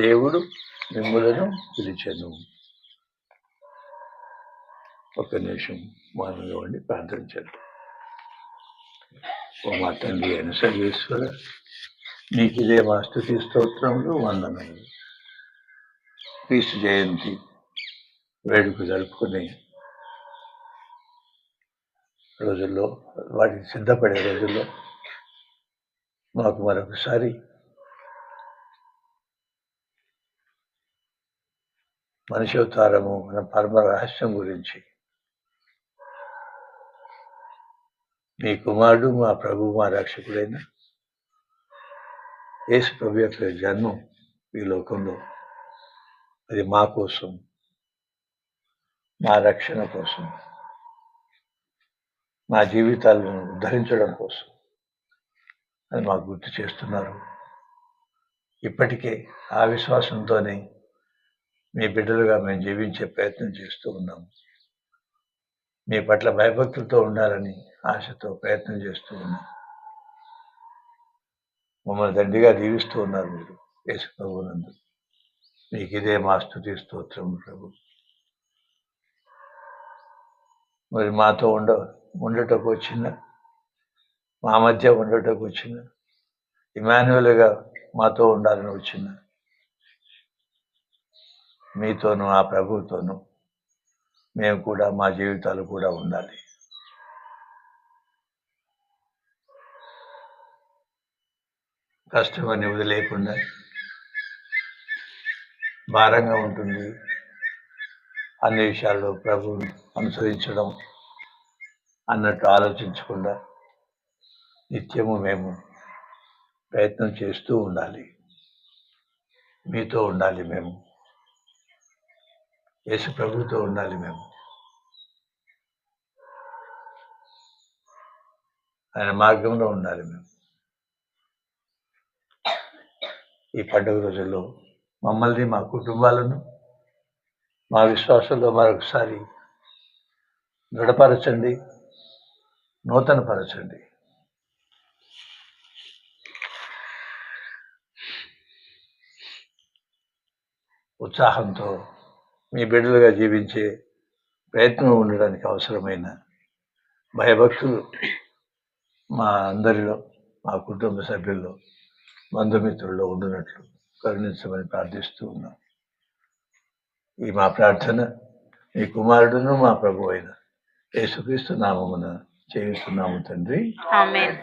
దేవుడు మిమ్ములను పిలిచెను. ఒక నిమిషం మౌనంగా ఉండి ప్రార్థించండి. ఓ మా తండ్రి అయిన సర్వేశ్వర, నీకు ఇదే మా స్తుతి స్తోత్రములు, వందనములు. క్రీస్తు జయంతి వేడుక జరుపుకునే రోజుల్లో, వాటికి సిద్ధపడే రోజుల్లో మాకు మరొకసారి మనిషి అవతారము, మన పరమ రహస్యం గురించి మీ కుమారుడు, మా ప్రభు, మా రక్షకుడైన యేసు ప్రభు యొక్క జన్మం ఈ లోకంలో అది మా కోసం, మా రక్షణ కోసం, మా జీవితాలను ఉద్ధరించడం కోసం అది మాకు గుర్తు చేస్తున్నారు. ఇప్పటికే ఆ విశ్వాసంతోనే మీ బిడ్డలుగా మేము జీవించే ప్రయత్నం చేస్తూ ఉన్నాము. మీ పట్ల భయభక్తులతో ఉండాలని ఆశతో ప్రయత్నం చేస్తూ ఉన్నాం. మమ్మల్ని దండిగా దీవిస్తూ ఉన్నారు మీరు యేసు ప్రభువునందు. మీకు ఇదే మా స్తుతి స్తోత్రం ప్రభు. మరి మాతో ఉండటకు వచ్చిన, మా మధ్య ఉండటకు వచ్చిన, ఇమాన్యుయల్గా మాతో ఉండాలని వచ్చిన మీతోనూ ఆ ప్రభువుతోనూ మేము కూడా, మా జీవితాలు కూడా ఉండాలి. కష్టం అనేది లేకుండా భారంగా ఉంటుంది అన్ని విషయాల్లో ప్రభువుని అనుసరించడం అన్నట్టు ఆలోచించకుండా నిత్యము మేము ప్రయత్నం చేస్తూ ఉండాలి. మీతో ఉండాలి మేము, యేసు ప్రభువుతో ఉండాలి మేము, ఆయన మార్గంలో ఉండాలి మేము. ఈ పండుగ రోజుల్లో మమ్మల్ని, మా కుటుంబాలను, మా విశ్వాసంలో మరొకసారి దృఢపరచండి, నూతనపరచండి. ఉత్సాహంతో మీ బిడ్డలుగా జీవించే ప్రయత్నం ఉండడానికి అవసరమైన భయభక్తులు మా అందరిలో, మా కుటుంబ సభ్యుల్లో, బంధుమిత్రుల్లో ఉండినట్లు కరుణించమని ప్రార్థిస్తూ ఉన్నాం. ఈ మా ప్రార్థన మీ కుమారుడును మా ప్రభు అయిన యేసుక్రీస్తు నామమున చేస్తున్నాము తండ్రి. ఆమేన్.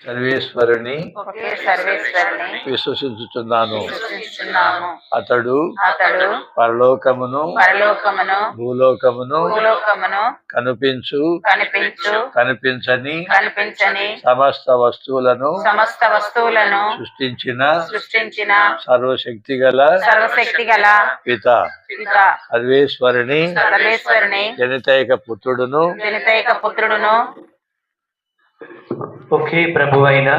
సర్వేశ్వరుని ఒకే సర్వేశ్వరుని విశ్వసించుచున్నాను. విశ్వసిస్తున్నాము. అతడు అతడు పరలోకమును పరలోకమును భూలోకమును భూలోకమును కనిపించు కనిపించని కనిపించని సమస్త వస్తువులను సమస్త వస్తువులను సృష్టించిన సర్వశక్తి గల పిత పిత సర్వేశ్వరుని సర్వేశ్వరుని జనితైక పుత్రుడును ఒకే ప్రభువైన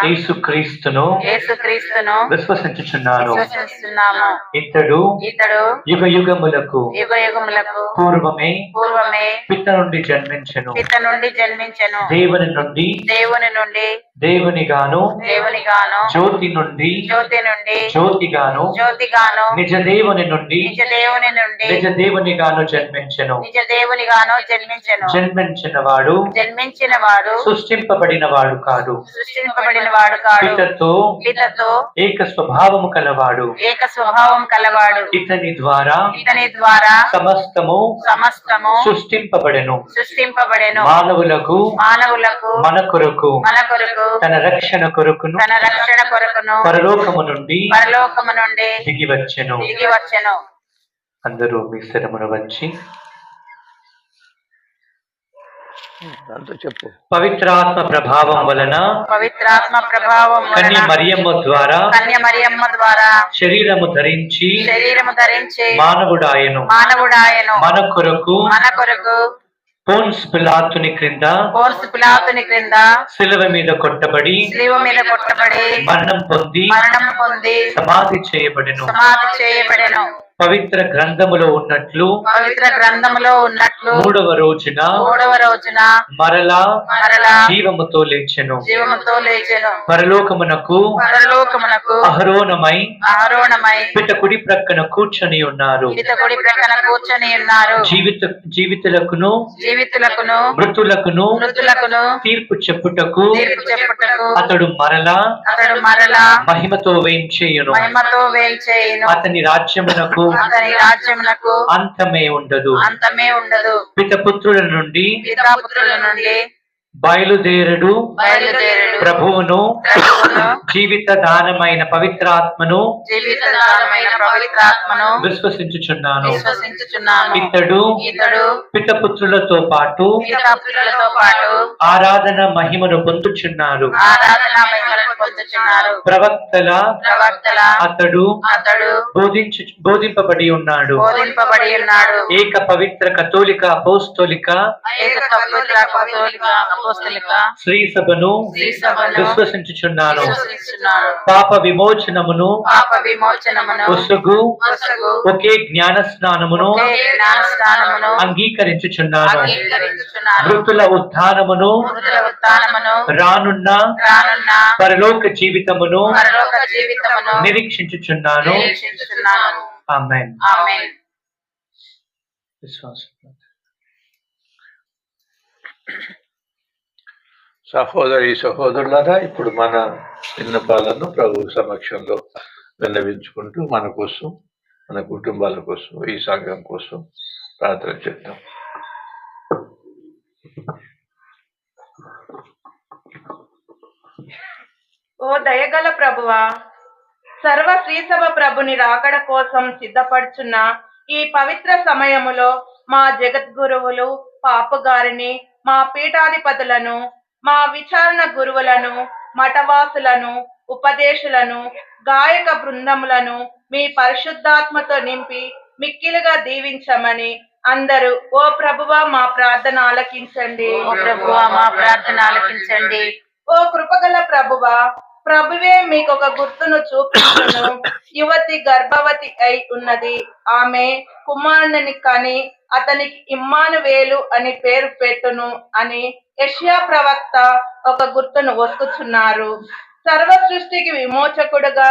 యేసుక్రీస్తును విశ్వసించుచున్నాను. ఇతడు యుగ యుగములకు పూర్వమే పిత నుండి జన్మించెను. దేవుని నుండి దేవునిగాను జ్యోతి నుండి జ్యోతిగాను నిజ దేవుని నుండి నిజ దేవునిగాను జన్మించెను. జన్మించిన వాడు సృష్టింపబడిన వాడు కాదు. పితతో ఏక స్వభావము కలవాడు. ఇతని ద్వారా సమస్తము సృష్టింపబడెను. మానవులకు మన కొరకు తన రక్షణ కొరకును పరలోకము నుండి దిగి వచ్చెను. అందరూ మీ శరమును వచ్చి చెప్పు. పవిత్రాత్మ ప్రభావం వలన కన్య మరియమ్మ ద్వారా శరీరము ధరించి మానవుడాయను. మన కొరకు పోన్స్ పిలాతుని క్రింద శిలువ మీద కొట్టబడి మరణం పొంది సమాధి చేయబడెను. పవిత్ర గ్రంథములో ఉన్నట్లు మూడవ రోజున మరలా జీవముతో లేచెను. పరలోకమునకు అహరోనమై పిత కుడి ప్రక్కన కూర్చొని ఉన్నారు. జీవితులకును మృతులకును తీర్పు చెప్పుటకు అతడు మరలా మహిమతో వేంచేయును. అతని రాజ్యమునకు అంతమే ఉండదు. పిత పుత్రుల నుండి బయలుదేరుడు ప్రభువును జీవిత దానమైన పవిత్రాత్మను విశ్వసించుచున్నాను. ఇతడు పితపుత్రులతో పాటు ఆరాధన మహిమను పొందుచున్నారు. ప్రవక్తల అతడు బోధింపబడి ఉన్నాడు. ఏక పవిత్ర కథోలిక అపోస్తోలిక శ్రీ సభను విశ్వసించుచున్నాను. పాప విమోచనమును ఒసగు ఒకే జ్ఞాన స్నానమును అంగీకరించుచున్నాను. మృతుల ఉత్థానమును రానున్న పరలోక జీవితమును నిరీక్షించుచున్నాను. ఆమేన్. విశ్వాసం. సహోదరి సహోదరులారా, ఇప్పుడు మన విన్నపాలను ప్రభు సమక్షంలో విన్నవించుకుంటూ మన కోసం, మన కుటుంబాల కోసం, ఈ సంఘం కోసం ప్రార్థన చేద్దాం. ఓ దయగల ప్రభువా, సర్వ శ్రీసభ ప్రభుని రాకడ కోసం సిద్ధపడుచున్న ఈ పవిత్ర సమయములో మా జగద్గురువులు, పాపగారిని, మా పీఠాధిపతులను, మా విచారణ గురువులను, మఠవాసులను, ఉపదేశులను, గాయక బృందములను మీ పరిశుద్ధాత్మతో నింపి మిక్కిలుగా దీవించమని అందరూ ఓ ప్రభువా మా ప్రార్థన ఆలకించండి. ఓ కృపగల ప్రభువా, ప్రభువే మీకొక గుర్తును చూపించును. యువతి గర్భవతి అయి ఉన్నది. ఆమె కుమారుని కని అతనికి ఇమ్మానువేలు అని పేరు పెట్టును అని యెషయా ప్రవక్త ఒక గుర్తును వస్తున్నారు. సర్వ సృష్టికి విమోచకుడుగా,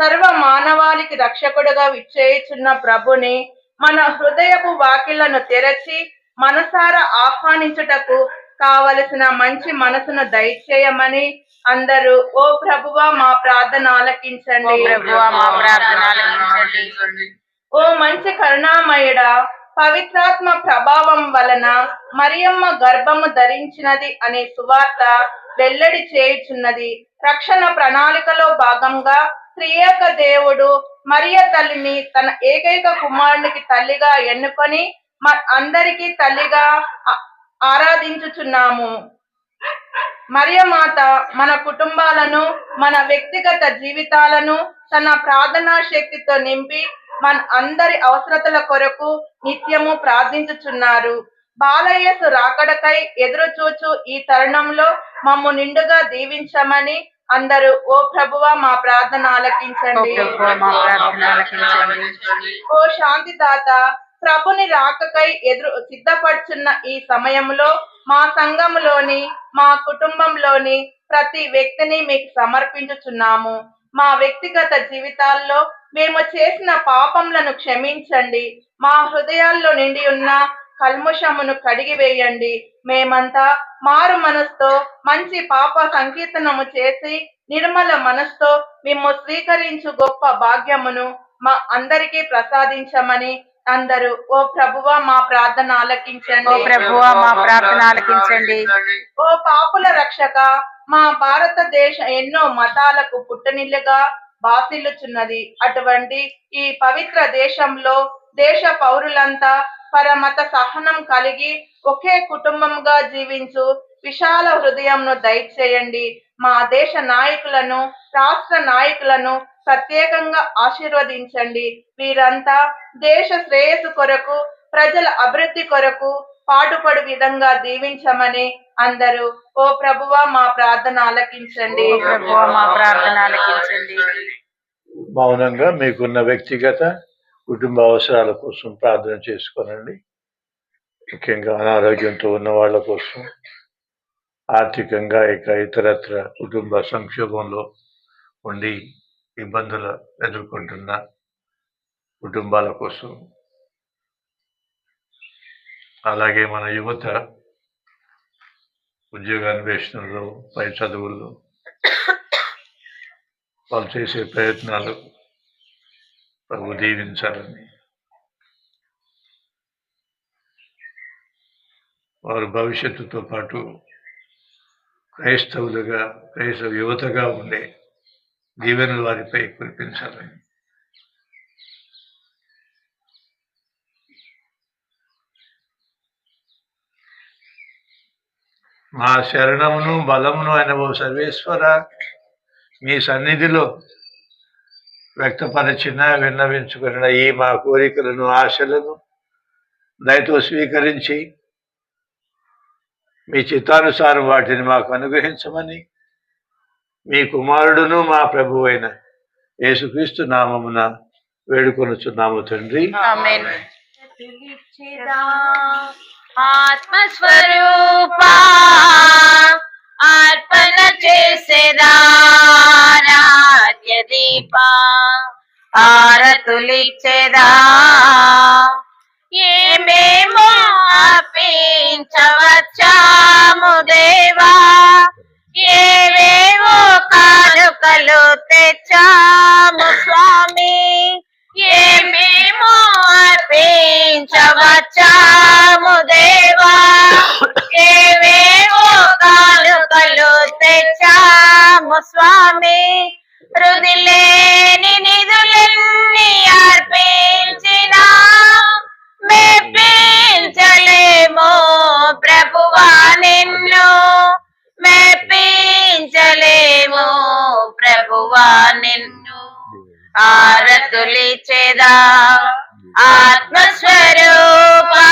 సర్వ మానవాళికి రక్షకుడుగా విచ్చేయుచున్న ప్రభుని మన హృదయపు వాకిళ్లను తెరచి మనసారా ఆహ్వానించుటకు కావలసిన మంచి మనసును దయచేయమని అందరూ ఓ ప్రభువా మా ప్రార్థన ఆలకించండి. ఓ మంచి కరుణామయుడా, పవిత్రాత్మ ప్రభావం వలన మరియమ్మ గర్భము ధరించినది అనే సువార్త వెల్లడి చేయుచున్నది. రక్షణ ప్రణాళికలో భాగంగా త్రియేక దేవుడు మరియ తల్లిని తన ఏకైక కుమారునికి తల్లిగా ఎన్నుకొని అందరికీ తల్లిగా ఆరాధించుచున్నాము. మరియమాత మన కుటుంబాలను, మన వ్యక్తిగత జీవితాలను తన ప్రార్థనా శక్తితో నింపి మన అందరి అవసరతల కొరకు నిత్యము ప్రార్థించుచున్నారు. బాలయేసు రాకడకై ఎదురుచూచు ఈ తరుణంలో మమ్ము నిండుగా దీవించమని అందరూ ఓ ప్రభువా మా ప్రార్థన ఆలకించండి. ఓ శాంతిదాత, ప్రభుని రాకకై సిద్ధపడుచున్న ఈ సమయంలో మా సంఘములోని, మా కుటుంబంలోని ప్రతి వ్యక్తిని మీకు సమర్పించుచున్నాము. మా వ్యక్తిగత జీవితాల్లో మేము చేసిన పాపములను క్షమించండి. మా హృదయాల్లో నిండి ఉన్న కల్ముషమును కడిగివేయండి. మేమంతా మారు మనసుతో మంచి పాప సంకీర్తనము చేసి నిర్మల మనసుతో మేము స్వీకరించు గొప్ప భాగ్యమును మా అందరికీ ప్రసాదించమని అందరూ ఓ ప్రభువా మా ప్రార్థన ఆలకించండి. ఓ పాపుల రక్షక, మా భారతదేశ ఎన్నో మతాలకు పుట్టనిల్లుగా బాసిల్లుచున్నది. అటువంటి ఈ పవిత్ర దేశంలో దేశ పౌరులంతా పరమత సహనం కలిగి ఒకే కుటుంబంగా జీవించు విశాల హృదయంను దయచేయండి. మా దేశ నాయకులను, రాష్ట్ర నాయకులను ప్రత్యేకంగా ఆశీర్వదించండి. వీరంతా దేశ శ్రేయస్సు కొరకు, ప్రజల అభివృద్ధి కొరకు పాటుపడు విధంగా దీవించమని అందరూ ఓ ప్రభువా మా ప్రార్థన ఆలకించండి. మౌనంగా మీకున్న వ్యక్తిగత కుటుంబ అవసరాల కోసం ప్రార్థన చేసుకోనండి. ముఖ్యంగా అనారోగ్యంతో ఉన్న వాళ్ళ కోసం, ఆర్థికంగా ఇతరత్ర కుటుంబ సంక్షోభంలో ఉండి ఇబ్బందులు ఎదుర్కొంటున్న కుటుంబాల కోసం, అలాగే మన యువత ఉద్యోగాన్వేషణలో, పై చదువుల్లో వాళ్ళు చేసే ప్రయత్నాలు ప్రభు దీవించాలని, వారు భవిష్యత్తుతో పాటు క్రైస్తవ యువతగా ఉండే దీవెనలు వారిపై కురిపించాలని, మా శరణమును బలమును అయిన ఓ సర్వేశ్వర, మీ సన్నిధిలో వ్యక్తపరిచిన, విన్నవించుకున్న ఈ మా కోరికలను, ఆశలను దయతో స్వీకరించి మీ చిత్తానుసారం వాటిని మాకు అనుగ్రహించమని మీ కుమారుడును మా ప్రభువు అయిన యేసుక్రీస్తు నామమున వేడుకొనుచున్నాము తండ్రి. ఆత్మస్వరూపా అర్పణ చేసేదా దీపా ఆరతులిచ్చేదా ఏమేమో అర్పించవచ్చాము దేవా, ఏవేవో కానుకలు తెచ్చాము స్వామి, ఏమేమో అర్పించవచ్చాము దేవా, ఏవేవో కానుకలు తెచ్చాము స్వామి, రుదిలేని నిధులన్నీ అర్పించినా మెప్పించలేమో ప్రభువా నిన్ను, మెప్పించలేమో ప్రభువా నిన్ను. ఆరతులిచ్చేదా ఆత్మస్వరూపా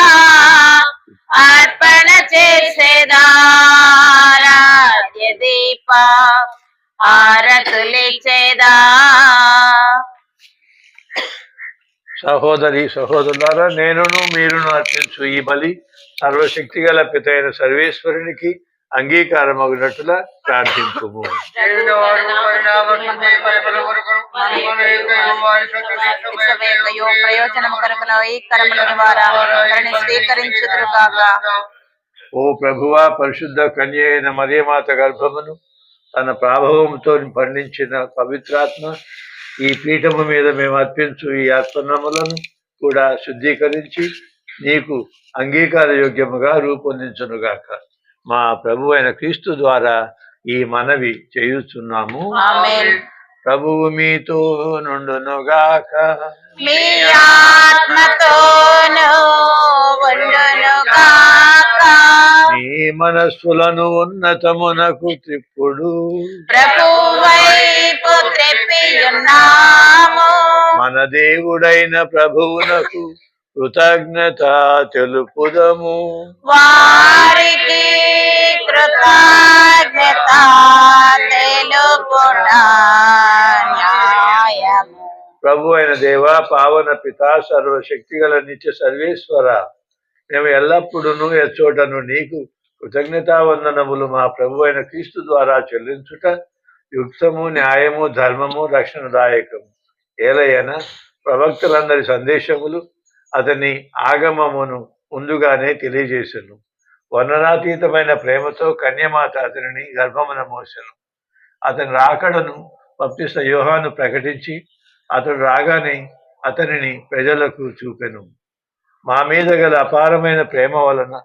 అర్పణ చేసేదా దీపా ఆరతులిచ్చేదా. సహోదరి సహోదరులారా, నేనును మీరును అర్పించు ఈ బలి సర్వశక్తి గల పితైన సర్వేశ్వరునికి అంగీకారమగినట్టులా ప్రార్థించుము. ప్రయోజనము కొరకును ఈ కరముల ద్వారా స్వీకరించుదురుగాక. ఓ ప్రభువా, పరిశుద్ధ కన్య అయిన మరియమాత గర్భమును తన ప్రాభవంతో పండించిన పవిత్రాత్మ ఈ పీఠము మీద మేము అర్పించు ఈ అర్పణములను కూడా శుద్ధీకరించి నీకు అంగీకార యోగ్యముగా రూపొందించునుగాక. మా ప్రభు అయిన క్రీస్తు ద్వారా ఈ మనవి చేయుచున్నాము. ఆమేన్. ప్రభువు మీతో నుండునుగాక. మీ ఆత్మతోను ఉండునుగాక. మీ మనస్సులను ఉన్నతమునకు త్రిప్పుడు. ప్రభు వైపు త్రిప్పియున్నాము. మన దేవుడైన ప్రభువునకు కృతజ్ఞత తెలుపుదము. వారికి కృతజ్ఞత తెలుపుట న్యాయము. ప్రభు అయిన దేవ, పావన పిత, సర్వశక్తి గల నిత్య సర్వేశ్వర, మేము ఎల్లప్పుడూ ఎచ్చోటను నీకు కృతజ్ఞతావందనములు మా ప్రభు అయిన క్రీస్తు ద్వారా చెల్లించుట యుక్తము, న్యాయము, ధర్మము, రక్షణదాయకము. ఏలయన ప్రవక్తలందరి సందేశములు అతని ఆగమమును ముందుగానే తెలియజేసెను. వర్ణనాతీతమైన ప్రేమతో కన్యమాత అతనిని గర్భమున మోసెను. అతని రాకడను బప్తిస్మ యోహాను ప్రకటించి అతడు రాగానే అతనిని ప్రజలకు చూపెను. మా మీద గల అపారమైన ప్రేమ వలన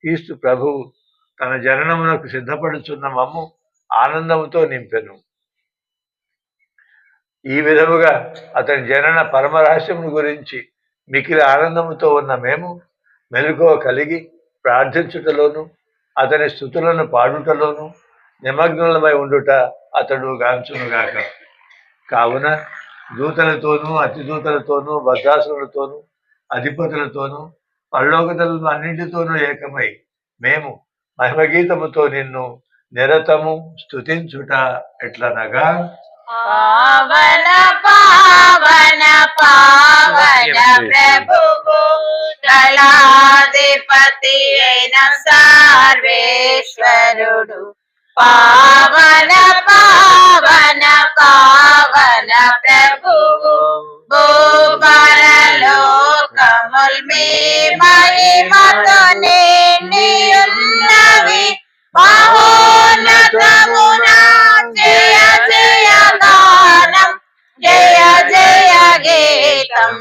క్రీస్తు ప్రభువు తన జననమునకు సిద్ధపడుచున్న మమ్ము ఆనందముతో నింపెను. ఈ విధముగా అతని జనన పరమరహస్యమును గురించి మికిలి ఆనందముతో ఉన్న మేము మెలకువ కలిగి ప్రార్థించుటలోను అతని స్తుతులను పాడుటలోను నిమగ్నులమై ఉండుట అతడు గాంచునుగాక. కావున దూతలతోనూ, అతిదూతలతోనూ, భద్రాసులతోనూ, అధిపతులతోనూ, పరలోకదళము అన్నింటితోనూ ఏకమై మేము మహిమగీతముతో నిన్ను నిరతము స్తుతించుట ఎట్లనగా, పావన పావన పావన ప్రభువు దళాధిపతి అయిన సర్వేశ్వరుడు. పావన పావన పావన ప్రభువు భూపరలోకముల్ మీ మహిమతో నిండియున్నవి. మహోన్నతమున జయ జయ గానం, జయ జయ గీతం.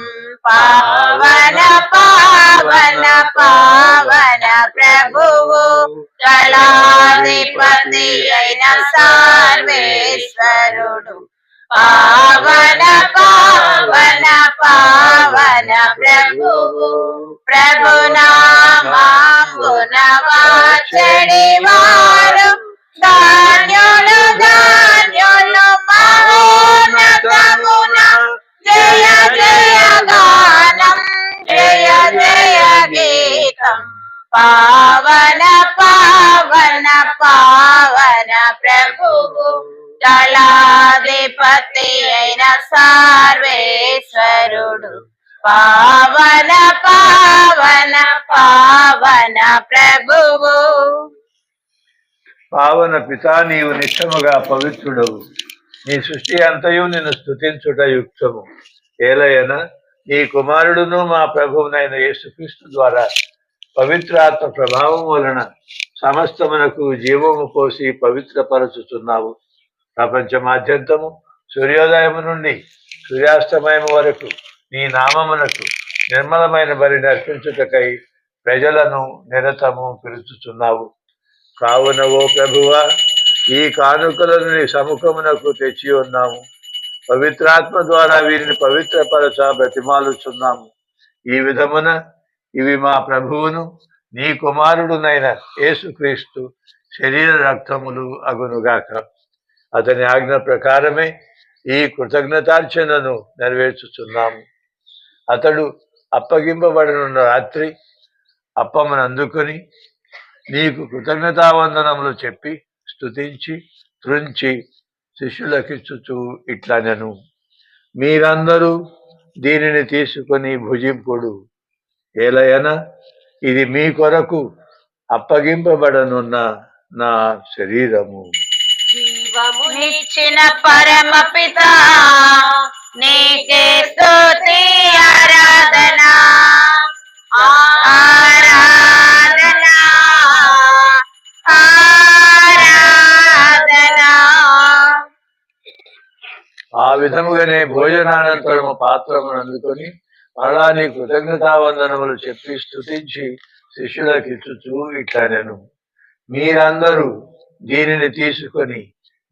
పావన పావన పావన ప్రభువు దళాధిపతి అయిన సర్వేశ్వరుడు. పావన పావన పావన ప్రభువు ప్రభునామమున వచ్చడి వారు ధాన్యులు ధాన్యులు. మహోన్నతమున జయ జయ గానం, జయ జయ గీతం. పావన పావన పావన ప్రభువు దళాధిపతి అయిన సర్వేశ్వరుడు. పావన పావన పావన ప్రభువు. పావన పిత, నీవు నిత్యముగా పవిత్రుడవు. నీ సృష్టి అంతయు నిన్ను స్తుతించుట యుక్తము. ఏలయన నీ కుమారుడును మా ప్రభువునైన యేసుక్రీస్తు ద్వారా పవిత్రాత్మ ప్రభావం వలన సమస్తమునకు జీవము పోసి పవిత్రపరచుచున్నావు. ప్రపంచమాద్యంతము సూర్యోదయము నుండి సూర్యాస్తమయము వరకు నీ నామమునకు నిర్మలమైన బలిని అర్పించుటకై ప్రజలను నిరతము పిలుచుచున్నావు. కావున ఓ ప్రభువా, ఈ కానుకలను నీ సముఖమునకు తెచ్చి ఉన్నాము. పవిత్రాత్మ ద్వారా వీరిని పవిత్రపరచ బ్రతిమాలుచున్నాము. ఈ విధమున ఇవి మా ప్రభువును నీ కుమారుడునైన యేసుక్రీస్తు శరీర రక్తములు అగునుగాక. అతని ఆజ్ఞ ప్రకారమే ఈ కృతజ్ఞతార్చనను నెరవేర్చుచున్నాము. అతడు అప్పగింపబడనున్న రాత్రి అప్పమును అందుకొని నీకు కృతజ్ఞతావందనములు చెప్పి స్తుతించి త్రుంచి శిష్యులకిచ్చుచు ఇట్లనెను, మీరందరూ దీనిని తీసుకొని భుజింపుడు. ఏలయన ఇది మీ కొరకు అప్పగింపబడనున్న నా శరీరము. జీవమునిచ్చిన పరమ పిత నీకే స్తుతి ఆరాధన, ఆరాధన, ఆరాధన. ఆ విధముగానే భోజనానంతరము పాత్రమును అందుకొని మరలా నీ కృతజ్ఞతావందనములు చెప్పి స్తుతించి శిష్యులకు ఇచ్చుచూ ఇట్లా నేను, మీరందరూ దీనిని తీసుకొని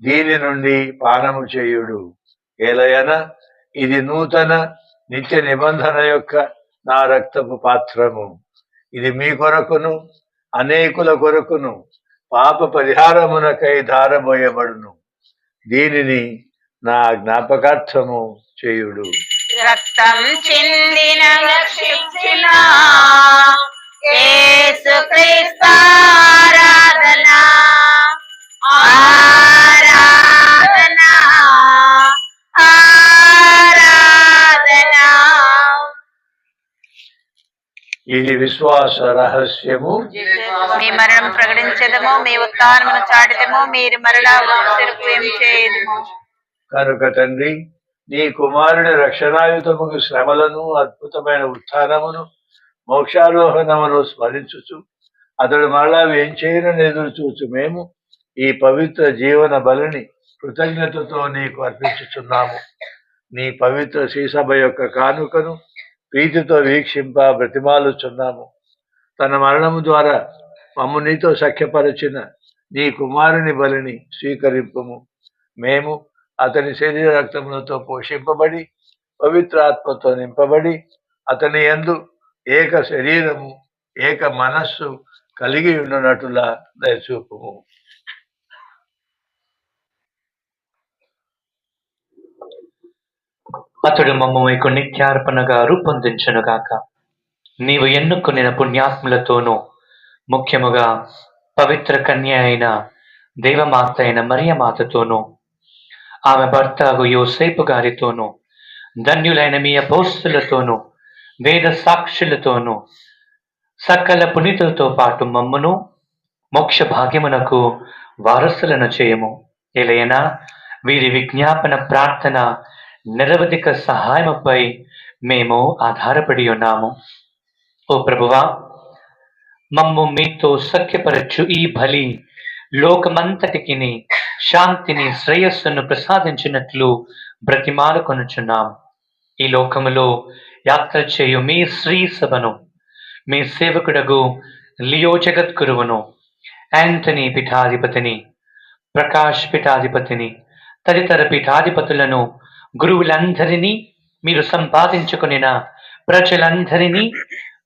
దీని నుండి పానము చేయుడు. ఏలయన ఇది నూతన నిత్య నిబంధన యొక్క నా రక్తపు పాత్రము. ఇది మీ కొరకును అనేకుల కొరకును పాప పరిహారమునకై ధారబోయబడును. దీనిని నా జ్ఞాపకార్థము చేయుడు. రక్తం చిందిన రక్షించిన యేసుక్రీస్తు ఆరాధన, ఆరాధన, ఆరాధన. ఇది విశ్వాస రహస్యము. మీ మరణం ప్రకటించదము, మీ ఉత్థానమును చాటిదము, మీరు మరలా వచ్చుటకు ఏం చేయదము. కనుక తండ్రి, నీ కుమారుని రక్షణాయుతముకు శ్రమలను, అద్భుతమైన ఉత్థానమును, మోక్షారోహణమును స్మరించుచు అతడు మరలా వేంచేయనని ఎదురు చూచు మేము ఈ పవిత్ర జీవన బలిని కృతజ్ఞతతో నీకు అర్పించుచున్నాము. నీ పవిత్ర శ్రీసభ యొక్క కానుకను ప్రీతితో వీక్షింప బ్రతిమాలుచున్నాము. తన మరణము ద్వారా మమ్ము నీతో సఖ్యపరచిన నీ కుమారుని బలిని స్వీకరింపుము. మేము అతని శరీర రక్తములతో పోషింపబడి పవిత్ర ఆత్మతో నింపబడి అతని యందు ఏక శరీరము ఏక మనస్సు కలిగి ఉండునట్టులా దయచూపుము. అతడు మమ్ము మీకు నిత్యార్పణగా రూపొందించునుగాక. నీవు ఎన్నుకున్న పుణ్యాత్ములతోనూ ముఖ్యముగా పవిత్ర కన్య అయిన దేవమాత అయిన మరియమాతతోనూ ఆమె భర్తగు యోసేపు గారితోనూ ధన్యులైన మీ అపోస్తులతోనూ వేద సాక్షులతోనూ సకల పునీతులతో పాటు మమ్మును మోక్ష భాగ్యమునకు వారసులను చేయము. ఎలయనా వీరి విజ్ఞాపన ప్రార్థన నిరవధిక సహాయముపై మేము ఆధారపడి ఉన్నాము. ఓ ప్రభువా, మమ్ము మీతో సఖ్యపరచు ఈ బలి లోకమంతటికి శాంతిని శ్రేయస్సును ప్రసాదించినట్లు బ్రతిమాలుకొనుచున్నాం. ఈ లోకములో యాత్ర చేయు మీ శ్రీ సభను, మీ సేవకుడగు లియో జగద్గురువును, యాంటనీ పీఠాధిపతిని, ప్రకాష్ పీఠాధిపతిని, తదితర పీఠాధిపతులను, గురువులందరినీ, మీరు సంపాదించుకునిన ప్రజలందరినీ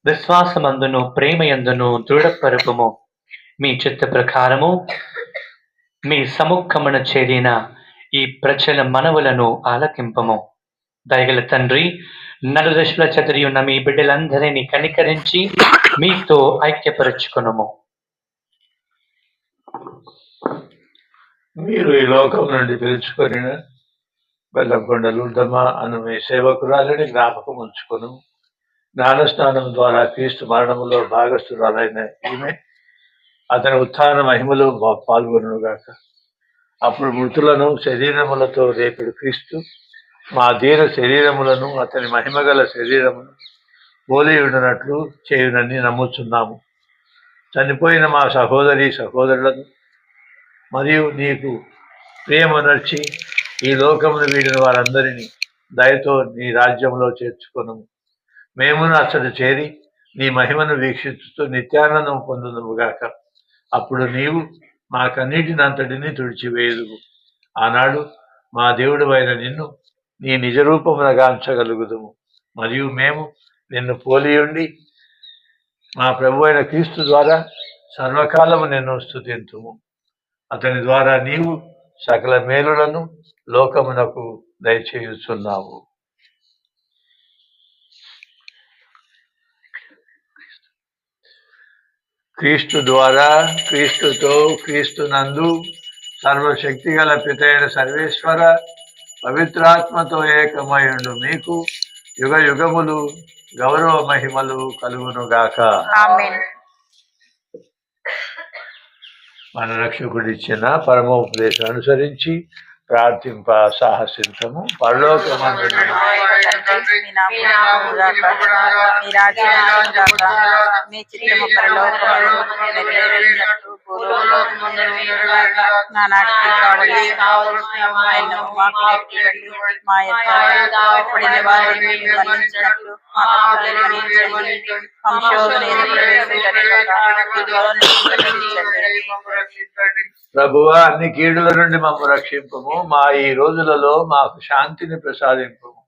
విశ్వాసమందును ప్రేమయందును దృఢపరుపుము. మీ చిత్త ప్రకారము మీ సముఖమున చేరిన ఈ ప్రజల మనవులను ఆలకింపము. దయగల తండ్రి, నలుదశల చెదరి ఉన్న మీ బిడ్డలందరినీ కనికరించి మీతో ఐక్యపరచుకొనుము. మీరు ఈ లోకం నుండి పిలుచుకొని బెల్లంకొండ లూర్దమ్మ అను మీ సేవకురాలని జ్ఞాపకం ఉంచుకొను. జ్ఞానస్నానం ద్వారా క్రీస్తు మరణములో భాగస్థురాలైన ఈమె అతని ఉత్థాన మహిమలో పాల్గొనుగాక. అప్పుడు మృతులను శరీరములతో రేపుడు క్రీస్తు మా దీన శరీరములను అతని మహిమగల శరీరమును పోలి ఉండినట్లు చేయునని నమ్ముచున్నాము. చనిపోయిన మా సహోదరి సహోదరులను మరియు నీకు ప్రియమనర్చి ఈ లోకమును వీడిన వారందరినీ దయతో నీ రాజ్యంలో చేర్చుకొను. మేమును అతడు చేరి నీ మహిమను వీక్షిస్తూ నిత్యానందం పొందుదుముగాక. అప్పుడు నీవు మా కన్నీటిని అంతటిని తుడిచివేయుదువు. ఆనాడు మా దేవుడు అయిన నిన్ను నీ నిజరూపమున గాంచగలుగుదుము. మరియు మేము నిన్ను పోలియుండి మా ప్రభు అయిన క్రీస్తు ద్వారా సర్వకాలము నిన్ను స్తుతింతుము. అతని ద్వారా నీవు సకల మేలులను లోకమునకు దయచేయుచున్నావు. క్రీస్తు ద్వారా, క్రీస్తుతో, క్రీస్తునందు సర్వశక్తి గల పితైన సర్వేశ్వర పవిత్రాత్మతో ఏకమయుండు మీకు యుగ యుగములు గౌరవ మహిమలు కలుగునుగాక. ఆమేన్. మన రక్షకుడిచ్చిన పరమోపదేశం అనుసరించి ప్రార్థింప సాహసించము. పరలోకమందున మీ రాజ్యం గాక, మీ చిత్తము పరలోకమందు నెరవేరినట్లు నానాటికి కావలసిన ఆయనను మాకు నేర్పించండి. మా యొక్క పడిన వారిని మన్నించినట్లు మా తప్పులను మన్నించండి. సంశోధన ఎందుకు ప్రవేశించనివ్వక కీడులో నుండి రక్షించండి. ప్రభువా, అన్ని కీడుల నుండి మమ్ము రక్షింపము. మా ఈ రోజులలో మాకు శాంతిని ప్రసాదింపము.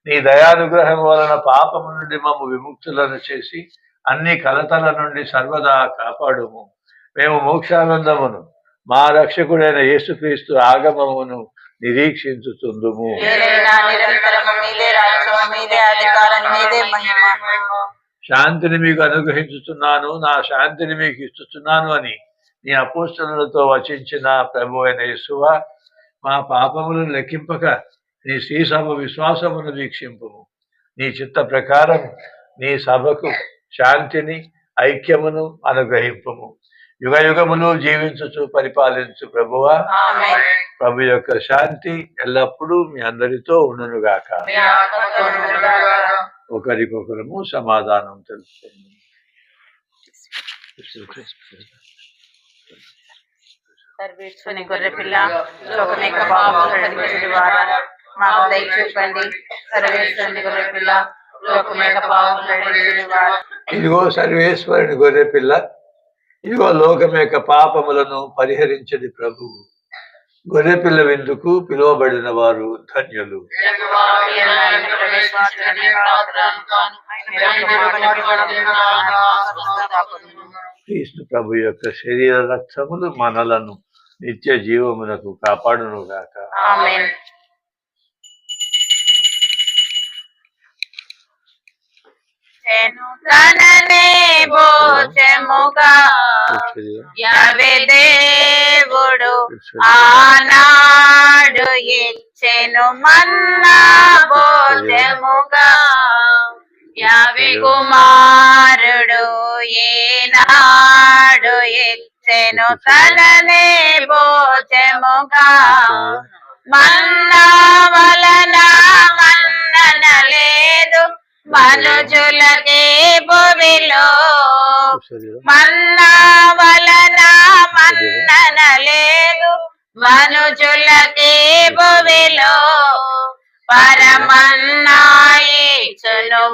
నీ దయానుగ్రహం వలన పాపము నుండి మమ్ము విముక్తులను చేసి అన్ని కలతల నుండి సర్వదా కాపాడుము. మేము మోక్షానందమును మా రక్షకుడైన యేసుక్రీస్తు ఆగమమును నిరీక్షించుతుందుము. నిరంతరము మీదే రాజ్యం, మీదే అధికారం, మీదే మహిమ. శాంతిని మీకు అనుగ్రహించుతున్నాను, నా శాంతిని మీకు ఇస్తున్నాను అని నీ అపోస్తలులతో వచించిన ప్రభు అయిన యేసువా, మా పాపములను లెక్కింపక నీ శ్రీ సభ విశ్వాసమును వీక్షింపుము. నీ చిత్త ప్రకారం నీ సభకు శాంతిని ఐక్యమును అనుగ్రహింపుము. యుగ యుగములు జీవించుచు పరిపాలించు ప్రభువా, ప్రభు యొక్క శాంతి ఎల్లప్పుడూ మీ అందరితో ఉండునుగాక. ఒకరికొకరము సమాధానం తెలుసుకుందాం. సర్వేశ్వరుని గొర్రె పిల్ల, లోకమేక పాపములను వారా మాకు దయచూపండి. సర్వేశ్వరుని గొర్రె పిల్ల, లోకమేక పాపములను వారా. ఇదిగో సర్వేశ్వరుని గొర్రె పిల్ల, ఇదిగో లోకమేక పాపములను పరిహరించని ప్రభువు. గొర్రెపిల్ల విందుకు పిలువబడిన వారు ధన్యులు. క్రీస్తు ప్రభు యొక్క శరీర రక్తములు మనలను నిత్య జీవమునకు కాపాడును గాక. ఆమేన్. తననే భోజముగా యావే దేవుడు ఆనాడు ఇచ్చెను మన్నా భోజముగా. యావే కుమారుడు ఏనాడు ఇచ్చెను తననే భోజముగా. మన్నా వలన మన్నన లేదు మనుజులకే భూమిలో. మన్నా వలన మన్నన లేదు మనుజులకే భూమిలో. పరమన్నాయిచును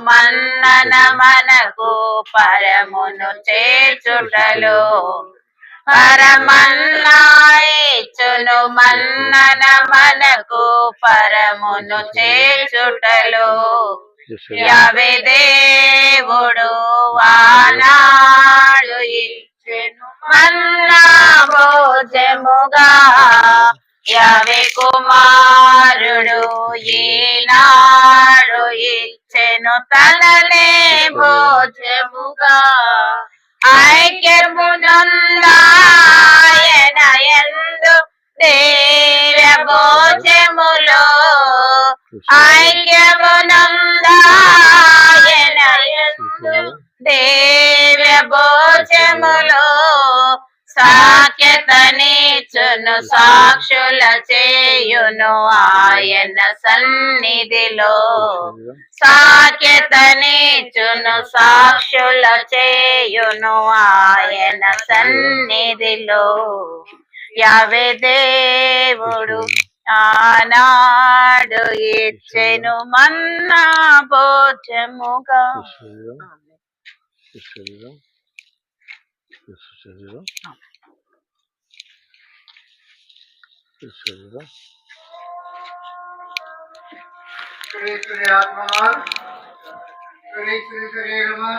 మన్నన మనకు పరమును చేర్చుటలో. పరమన్నాయిచును మన్నన మనకు పరమును చేర్చుటలో. యావే దేవుడు ఆనాడు ఇచ్చెను మన్నా భోజముగా. యావే కుమారుడు ఈనాడు ఇచ్చెను తననే భోజముగా. ఐక్యమునందాయన యందు దేవ భోజములో. ఐక్యమునందాయన యందు దేవ భోజములో. సాఖ్యతనిచ్చును సాక్షుల చేయును ఆయన సన్నిధిలో. సాఖ్యతనిచ్చును సాక్షుల చేయును ఆయన సన్నిధిలో. యావే దేవుడు ఆనాడు ఇచ్చెను మన్నా భోజముగా. క్రీస్తుని ఆత్మమా, క్రీస్తుని శరీరమా,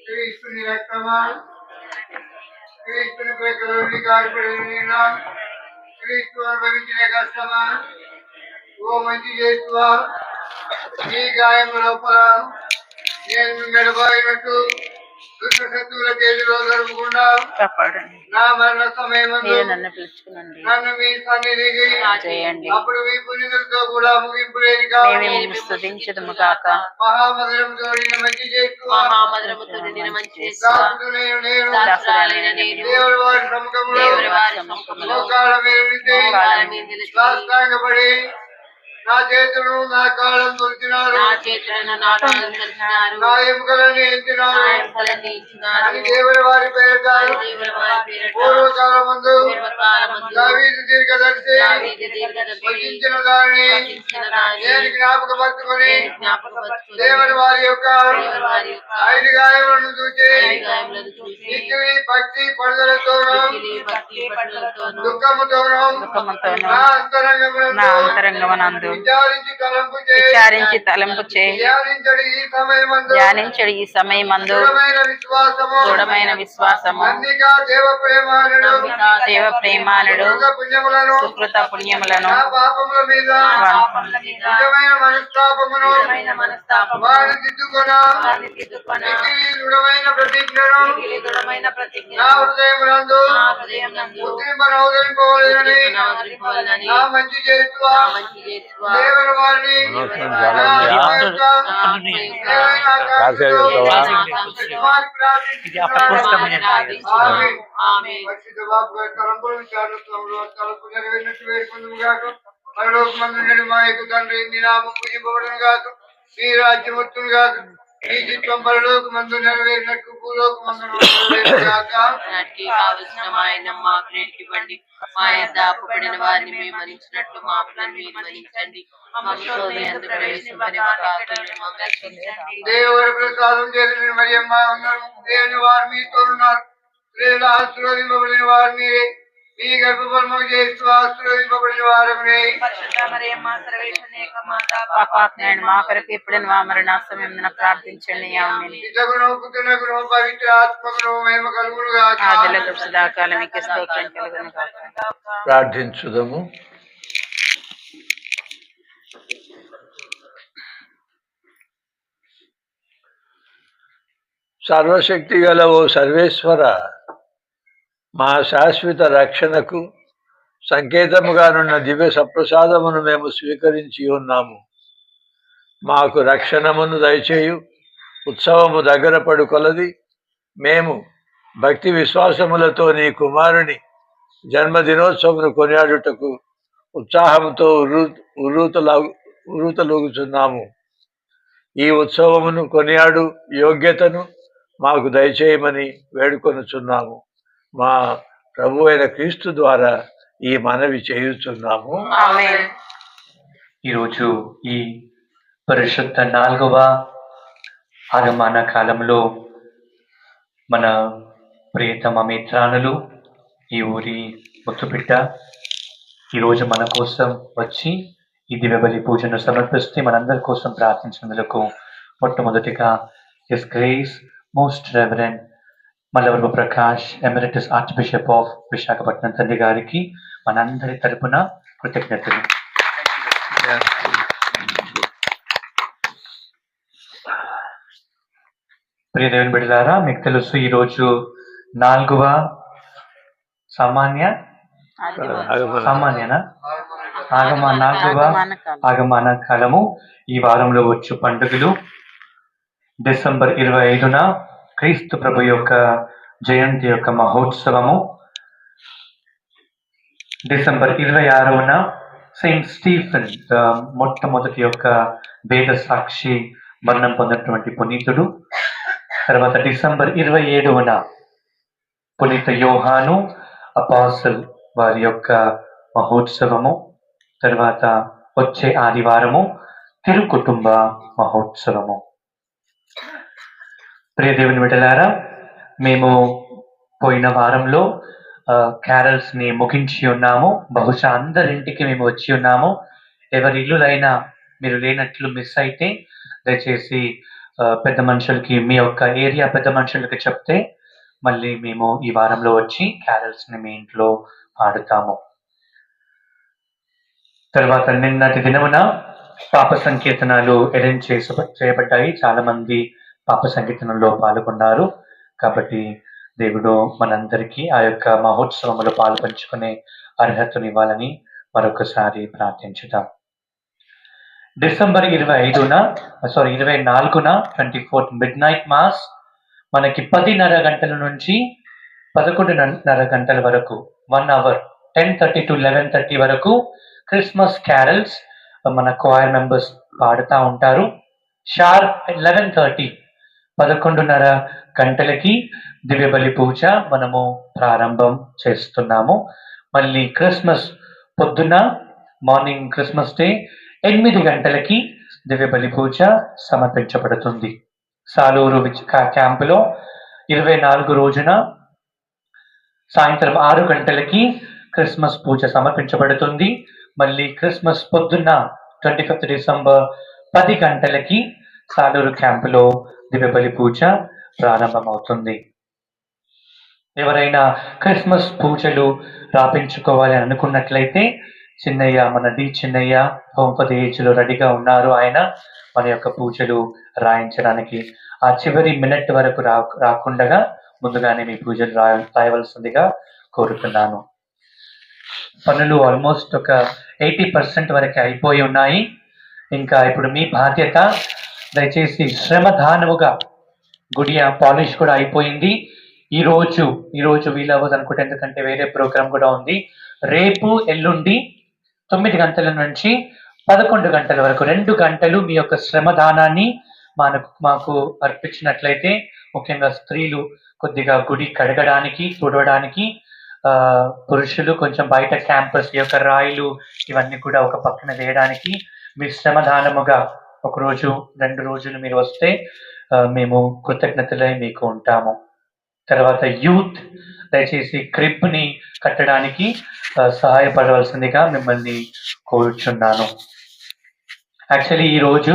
క్రీస్తుని రక్తమా, క్రీస్తుని ప్రకృతి కార్పడిన క్రీస్తు అనుభవించిన కష్టమా. ఓ మంచి చేస్తువా, ఈ గాయం లోపల నేను మెడబాయినట్టు దుష్ట శత్రువుల చేతిలో జరపకుండా కాపాడండి. నా మరణ సమయమందు నన్ను పిలుచుకునండి, నన్ను మీ సన్నిధికి చేయండి. అప్పుడు మీ పుణ్యులతో కూడా ముగింపు లేని మేము స్తుతించుదుము గాక. మహామధురంతో నిన్ను మంచి చేస్తువా, దేవుడి వారి సముఖంలో మోకాళ్ళ మీద నిలిచి సాష్టాంగపడి నా చేతులను నా కాళ్ళను తొలిచినారు, నా ఎముకలన్నీ ఎంచినారు అని దేవుని వారి పేరిట పూర్వకాలం ముందు దావీదు దీర్ఘదర్శి వచించిన దానిని నేను జ్ఞాపకపరుచుకొని దేవుని వారి యొక్క 5 గాయములను చూచి మిక్కిలి భక్తి పడుదలతోనూ దుఃఖముతోనూ నా అంతరంగమునందు విచారించి తలంపు చేయి. ధ్యానించడి ఈ సమయమందు దృఢమైన విశ్వాసము, దేవ ప్రేమానుడు, సుకృత పుణ్యములను, మంచి చేస్తువా దేవుని వారిని పరలోకమందు మా యొక్క తండ్రి నీ నామం పూజింపబడును గాక, నీ రాజ్యం వచ్చును గాక, నీ చిత్తం పరలోకమందు నెరవేరినట్టు భూలోకమందు నెరవేరును గాక. మా యొద్ద అప్పుబడిన వారిని మేము మన్నించినట్లు మా అప్పులను మీరు మన్నించండి. దేవుని ప్రసాదం చేసిన మరియమ్మ ఉన్నారు, దేవుని వారు మీతో ఉన్నారు, స్త్రీలు ఆశీర్వదింపబడిన వారు మీరే, మీ గర్భఫలము చేస్తూ ఆశీర్వదింపబడిన వారు మా కొరకు ఇప్పుడు మా మరణ సమయమున ప్రార్థించండి. ఆమేన్. పితకును పుత్రునకును పవిత్ర ఆత్మకును మహిమ కలుగును గాక. ఆదిలో సదాకాలం మీకు స్తోత్రం కలుగును గాక. ప్రార్థించుదము. సర్వశక్తి గల ఓ సర్వేశ్వర, మా శాశ్వత రక్షణకు సంకేతముగానున్న దివ్య సప్రసాదమును మేము స్వీకరించి ఉన్నాము. మాకు రక్షణమును దయచేయు. ఉత్సవము దగ్గర పడు కొలది మేము భక్తి విశ్వాసములతో నీ కుమారుని జన్మదినోత్సవమును కొనియాడుటకు ఉత్సాహంతో ఉర్రూతలూగుచున్నాము. ఈ ఉత్సవమును కొనియాడు యోగ్యతను మాకు దయచేయమని వేడుకొనుచున్నాము. మా ప్రభు అయిన క్రీస్తు ద్వారా ఈ మనవి చేయుచున్నాము. ఆమేన్. ఈరోజు ఈ పరిశుద్ధ 4వ ఆగమన కాలంలో మన ప్రియతమ మిత్రానులు ఈ ఊరి ముత్తుబిడ్డ ఈరోజు మన కోసం వచ్చి ఈ దివ్యబలి పూజను సమర్పిస్తే మనందరి కోసం ప్రార్థించినందుకు మొట్టమొదటిగా his grace most reverend Mallavarapu Prakash emeritus arch bishop of Visakhapatnam తండ్రి గారికి మనందరి తరపున కృతజ్ఞతలు. ప్రియ దేవుని బిడ్డలారా, మీకు తెలుసు ఈరోజు 4వ ఆగమన కాలము. ఈ వారంలో వచ్చు పండుగలు: డిసెంబర్ 25న క్రీస్తు ప్రభు యొక్క జయంతి యొక్క మహోత్సవము, డిసెంబర్ 26న సెయింట్ స్టీఫెన్ మొట్టమొదటి యొక్క వేద సాక్షి మరణం పొందినటువంటి పునీతుడు. తర్వాత డిసెంబర్ 27న పునీత యోహాను అపాసల్ వారి యొక్క మహోత్సవము. తర్వాత వచ్చే ఆదివారము తిరు కుటుంబ మహోత్సవము. ప్రియ దేవుని బిడ్డలారా, మేము పోయిన వారంలో క్యారల్స్ ని ముగించి ఉన్నాము. బహుశా అందరింటికి మేము వచ్చి ఉన్నాము. ఎవరి ఇల్లులైనా మీరు లేనట్లు మిస్ అయితే దయచేసి పెద్ద మనుషులకి, మీ యొక్క ఏరియా పెద్ద మనుషులకి చెప్తే మళ్ళీ మేము ఈ వారంలో వచ్చి క్యారల్స్ ని మీ ఇంట్లో పాడుతాము. తర్వాత నిన్నటి దినమున పాప సంకీర్తనలు అరేంజ్ చేయబడ్డాయి. చాలా మంది పాప సంకీర్తనలో పాల్గొన్నారు. కాబట్టి దేవుడు మనందరికీ ఆ యొక్క మహోత్సవంలో పాలు పంచుకునే అర్హతనివ్వాలని మరొకసారి ప్రార్థించుదాం. డిసెంబర్ 24న 24th మిడ్ నైట్ మాస్ మనకి 10:30 గంటల నుంచి 11:30 గంటల వరకు 1 hour 10:30 to 11:30 వరకు క్రిస్మస్ క్యారల్స్ మన క్వైర్ మెంబర్స్ పాడుతూ ఉంటారు. షార్ప్ 11:30 11:30 గంటలకి దివ్య బలి పూజ మనము ప్రారంభం చేస్తున్నాము. మళ్ళీ క్రిస్మస్ పొద్దున మార్నింగ్ క్రిస్మస్ డే 8 గంటలకి దివ్య బలి పూజ సమర్పించబడుతుంది. సాలూరు క్యాంపులో 24 రోజున సాయంత్రం 6 గంటలకి క్రిస్మస్ పూజ సమర్పించబడుతుంది. మళ్ళీ క్రిస్మస్ పొద్దున్న 25 డిసెంబర్ 10 గంటలకి సాలూరు క్యాంపులో దివ్య బలి పూజ ప్రారంభమవుతుంది. ఎవరైనా క్రిస్మస్ పూజలు రాపించుకోవాలి అని అనుకున్నట్లయితే చిన్నయ్య, మన D Chinnayya home for the ఏజ్లో రెడీగా ఉన్నారు. ఆయన మన యొక్క పూజలు రాయించడానికి ఆ చివరి మినిట్ వరకు రాకుండా ముందుగానే మీ పూజలు రాయవలసిందిగా కోరుతున్నాను. పనులు ఆల్మోస్ట్ ఒక 80% వరకు అయిపోయి ఉన్నాయి. ఇంకా ఇప్పుడు మీ బాధ్యత, దయచేసి శ్రమదానముగా గుడి పాలిష్ కూడా అయిపోయింది. ఈ రోజు వీలవ్వదు అనుకుంటే, ఎందుకంటే వేరే ప్రోగ్రామ్ కూడా ఉంది. రేపు ఎల్లుండి 9 గంటల నుంచి 11 గంటల వరకు 2 గంటలు మీ యొక్క శ్రమదానాన్ని మాకు అర్పించినట్లయితే, ముఖ్యంగా స్త్రీలు కొద్దిగా గుడి కడగడానికి, తుడవడానికి, పురుషులు కొంచెం బయట క్యాంపస్ యొక్క రాయిలు ఇవన్నీ కూడా ఒక పక్కన వేయడానికి మీ శ్రమదానముగా 1 రోజు 2 రోజులు మీరు వస్తే మేము కృతజ్ఞతలై మీకు ఉంటాము. తర్వాత యూత్ దయచేసి క్రిబ్ ని కట్టడానికి సహాయపడవలసిందిగా మిమ్మల్ని కోరుచున్నాను. యాక్చువల్లీ ఈరోజు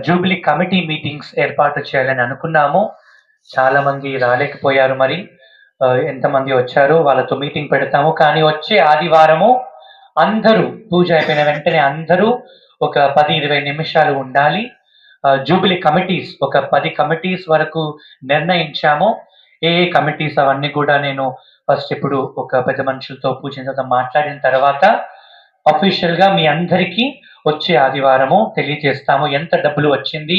జూబ్లీ కమిటీ మీటింగ్స్ ఏర్పాటు చేయాలని అనుకున్నాము. చాలా మంది రాలేకపోయారు. మరి ఎంతమంది వచ్చారో వాళ్ళతో మీటింగ్ పెడతాము. కానీ వచ్చే ఆదివారము అందరూ పూజ అయిపోయిన వెంటనే అందరూ ఒక 10-20 నిమిషాలు ఉండాలి. జూబ్లీ కమిటీస్ ఒక 10 కమిటీస్ వరకు నిర్ణయించాము. ఏ కమిటీస్ అవన్నీ కూడా నేను ఫస్ట్ ఇప్పుడు ఒక పెద్ద మనుషులతో పూజించడం మాట్లాడిన తర్వాత అఫీషియల్ గా మీ అందరికీ వచ్చే ఆదివారము తెలియజేస్తాము. ఎంత డబ్బులు వచ్చింది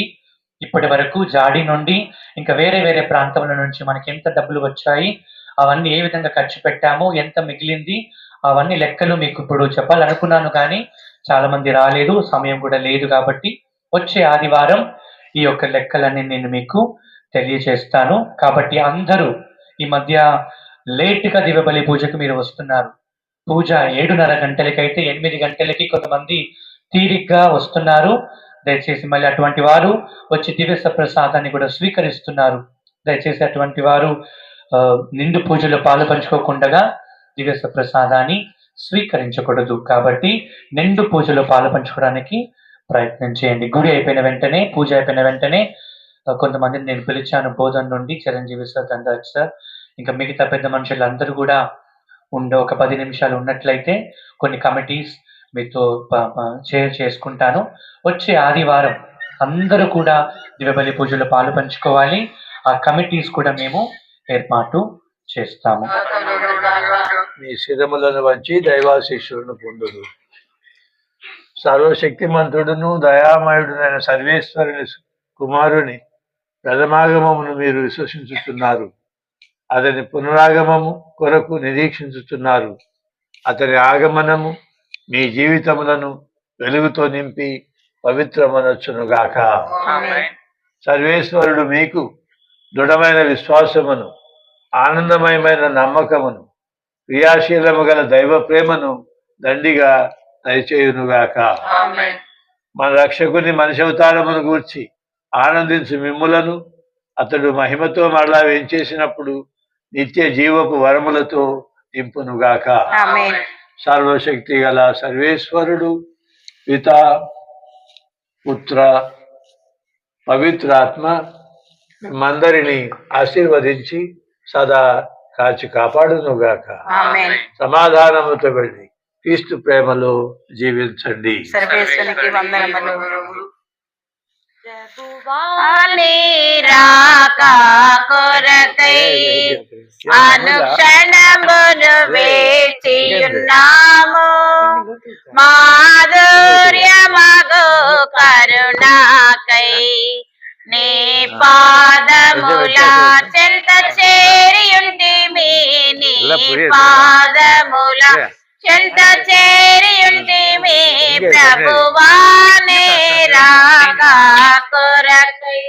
ఇప్పటి వరకు జాడి నుండి, ఇంకా వేరే వేరే ప్రాంతముల నుంచి మనకి ఎంత డబ్బులు వచ్చాయి, అవన్నీ ఏ విధంగా ఖర్చు పెట్టాము, ఎంత మిగిలింది, అవన్నీ లెక్కలు మీకు ఇప్పుడు చెప్పాలనుకున్నాను. కానీ చాలా మంది రాలేదు, సమయం కూడా లేదు. కాబట్టి వచ్చే ఆదివారం ఈ యొక్క లెక్కలన్నీ నేను మీకు తెలియజేస్తాను. కాబట్టి అందరూ ఈ మధ్య లేట్గా దివ్యబలి పూజకు మీరు వస్తున్నారు. పూజ 7:30 గంటలకైతే 8 గంటలకి కొంతమంది తీరిగ్గా వస్తున్నారు. దయచేసి మళ్ళీ అటువంటి వారు వచ్చి దివ్య ప్రసాదాన్ని కూడా స్వీకరిస్తున్నారు. దయచేసి అటువంటి వారు నిండు పూజలో పాలు పంచుకోకుండా దివ్య ప్రసాదాన్ని స్వీకరించకూడదు. కాబట్టి నిండు పూజలో పాలు పంచుకోవడానికి ప్రయత్నం చేయండి. గుడి అయిపోయిన వెంటనే, పూజ అయిపోయిన వెంటనే కొంతమందిని నేను పిలిచాను బోధన నుండి, చిరంజీవి సార్, దండాజ్ సార్, ఇంకా మిగతా పెద్ద మనుషులందరూ కూడా ఒక 10 నిమిషాలు ఉన్నట్లయితే కొన్ని కమిటీస్ మీతో షేర్ చేసుకుంటాను. వచ్చే ఆదివారం అందరూ కూడా దివ్యబలి పూజలో పాలు పంచుకోవాలి. ఆ కమిటీస్ కూడా మేము ఏర్పాటు చేస్తాము. మీ శిరములను వంచి దైవాశిష్యులను పొందుదు. సర్వశక్తిమంతుడును దయామయుడునైన సర్వేశ్వరుని కుమారుని ప్రథమాగమమును మీరు విశ్వసించుతున్నారు. అతని పునరాగమము కొరకు నిరీక్షించుతున్నారు. అతని ఆగమనము మీ జీవితములను వెలుగుతో నింపి పవిత్రమనొచ్చునుగాక. సర్వేశ్వరుడు మీకు దృఢమైన విశ్వాసమును, ఆనందమయమైన నమ్మకమును, క్రియాశీలము గల దైవ ప్రేమను దండిగా దయచేయునుగాక. మన రక్షకుని మనిషి అవతారమును గూర్చి ఆనందించు మిమ్ములను అతడు మహిమతో మరలా వేంచేసినప్పుడు నిత్య జీవపు వరములతో నింపునుగాక. సర్వశక్తి గల సర్వేశ్వరుడు పితా, పుత్ర, పవిత్రాత్మ మిమ్మందరినీ ఆశీర్వదించి సదా కాచి కాపాడునుగాక. సమాధానముతో వెళ్ళి క్రీస్తు ప్రేమలో జీవించండి. సర్వేశ్వరునికి వందనములు. ప్రభువాని రాక కొరకై అనుక్షణమును వేచియున్నాము. మాధుర్యమగు కరుణాకై నీ పాదముల చెంత చేరియుంటిమి. నీ పాదముల చెంత చేరియుంటిమి ప్రభువానే రాగా కొరకై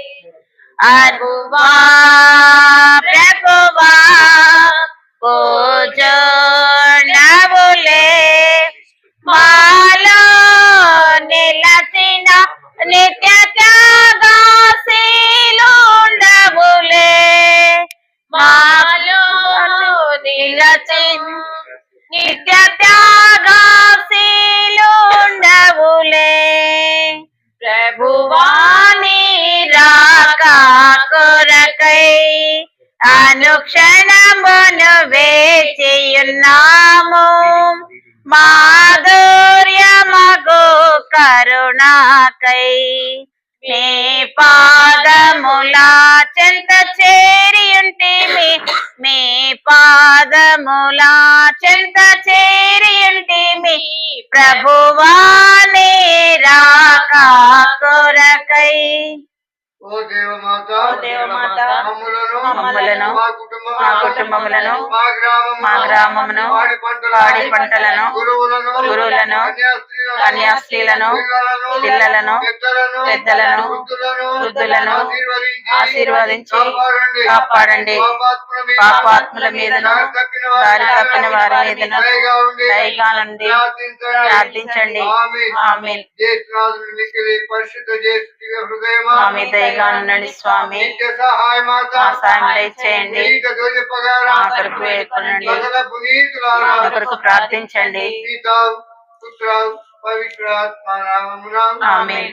ప్రభువా ప్రభువా పూజనవులే మాలో నిలచిన నిత్య త్యాగశీలుండవులే మాలో నిలచిన నిత్య త్యాగశీలుండవులే ప్రభువాని రాకా కొరకై అనుక్షణమును వేచియున్నాము మాధుర్యమగు కరుణాకై నీ పాదముల చెంత చేరియుంటిమి మీ పాదముల చెంత చేరియుంటిమి ప్రభువానే రాకా కొరకై ఓ దేవమాత మమ్ములను మా మా కుటుంబములను మా గ్రామమును పాడి పంటలను గురువులను కన్యాస్త్రీలను పిల్లలను పెద్దలను వృద్ధులను ఆశీర్వదించి కాపాడండి పాపాత్ముల మీదను దారి తప్పిన వారి మీదను దయగా నుండి ప్రార్థించండి ఆమేన్. పరిశుద్ధ చేసి హృదయమా స్వామి దయగా నుండి స్వామి సహాయం మా సాయం దయచేయండి మా కొరకు వేడుకొనండి మా కొరకు ప్రార్థించండి పుత్ర పవిత్రాత్మ నామమున ఆమేన్.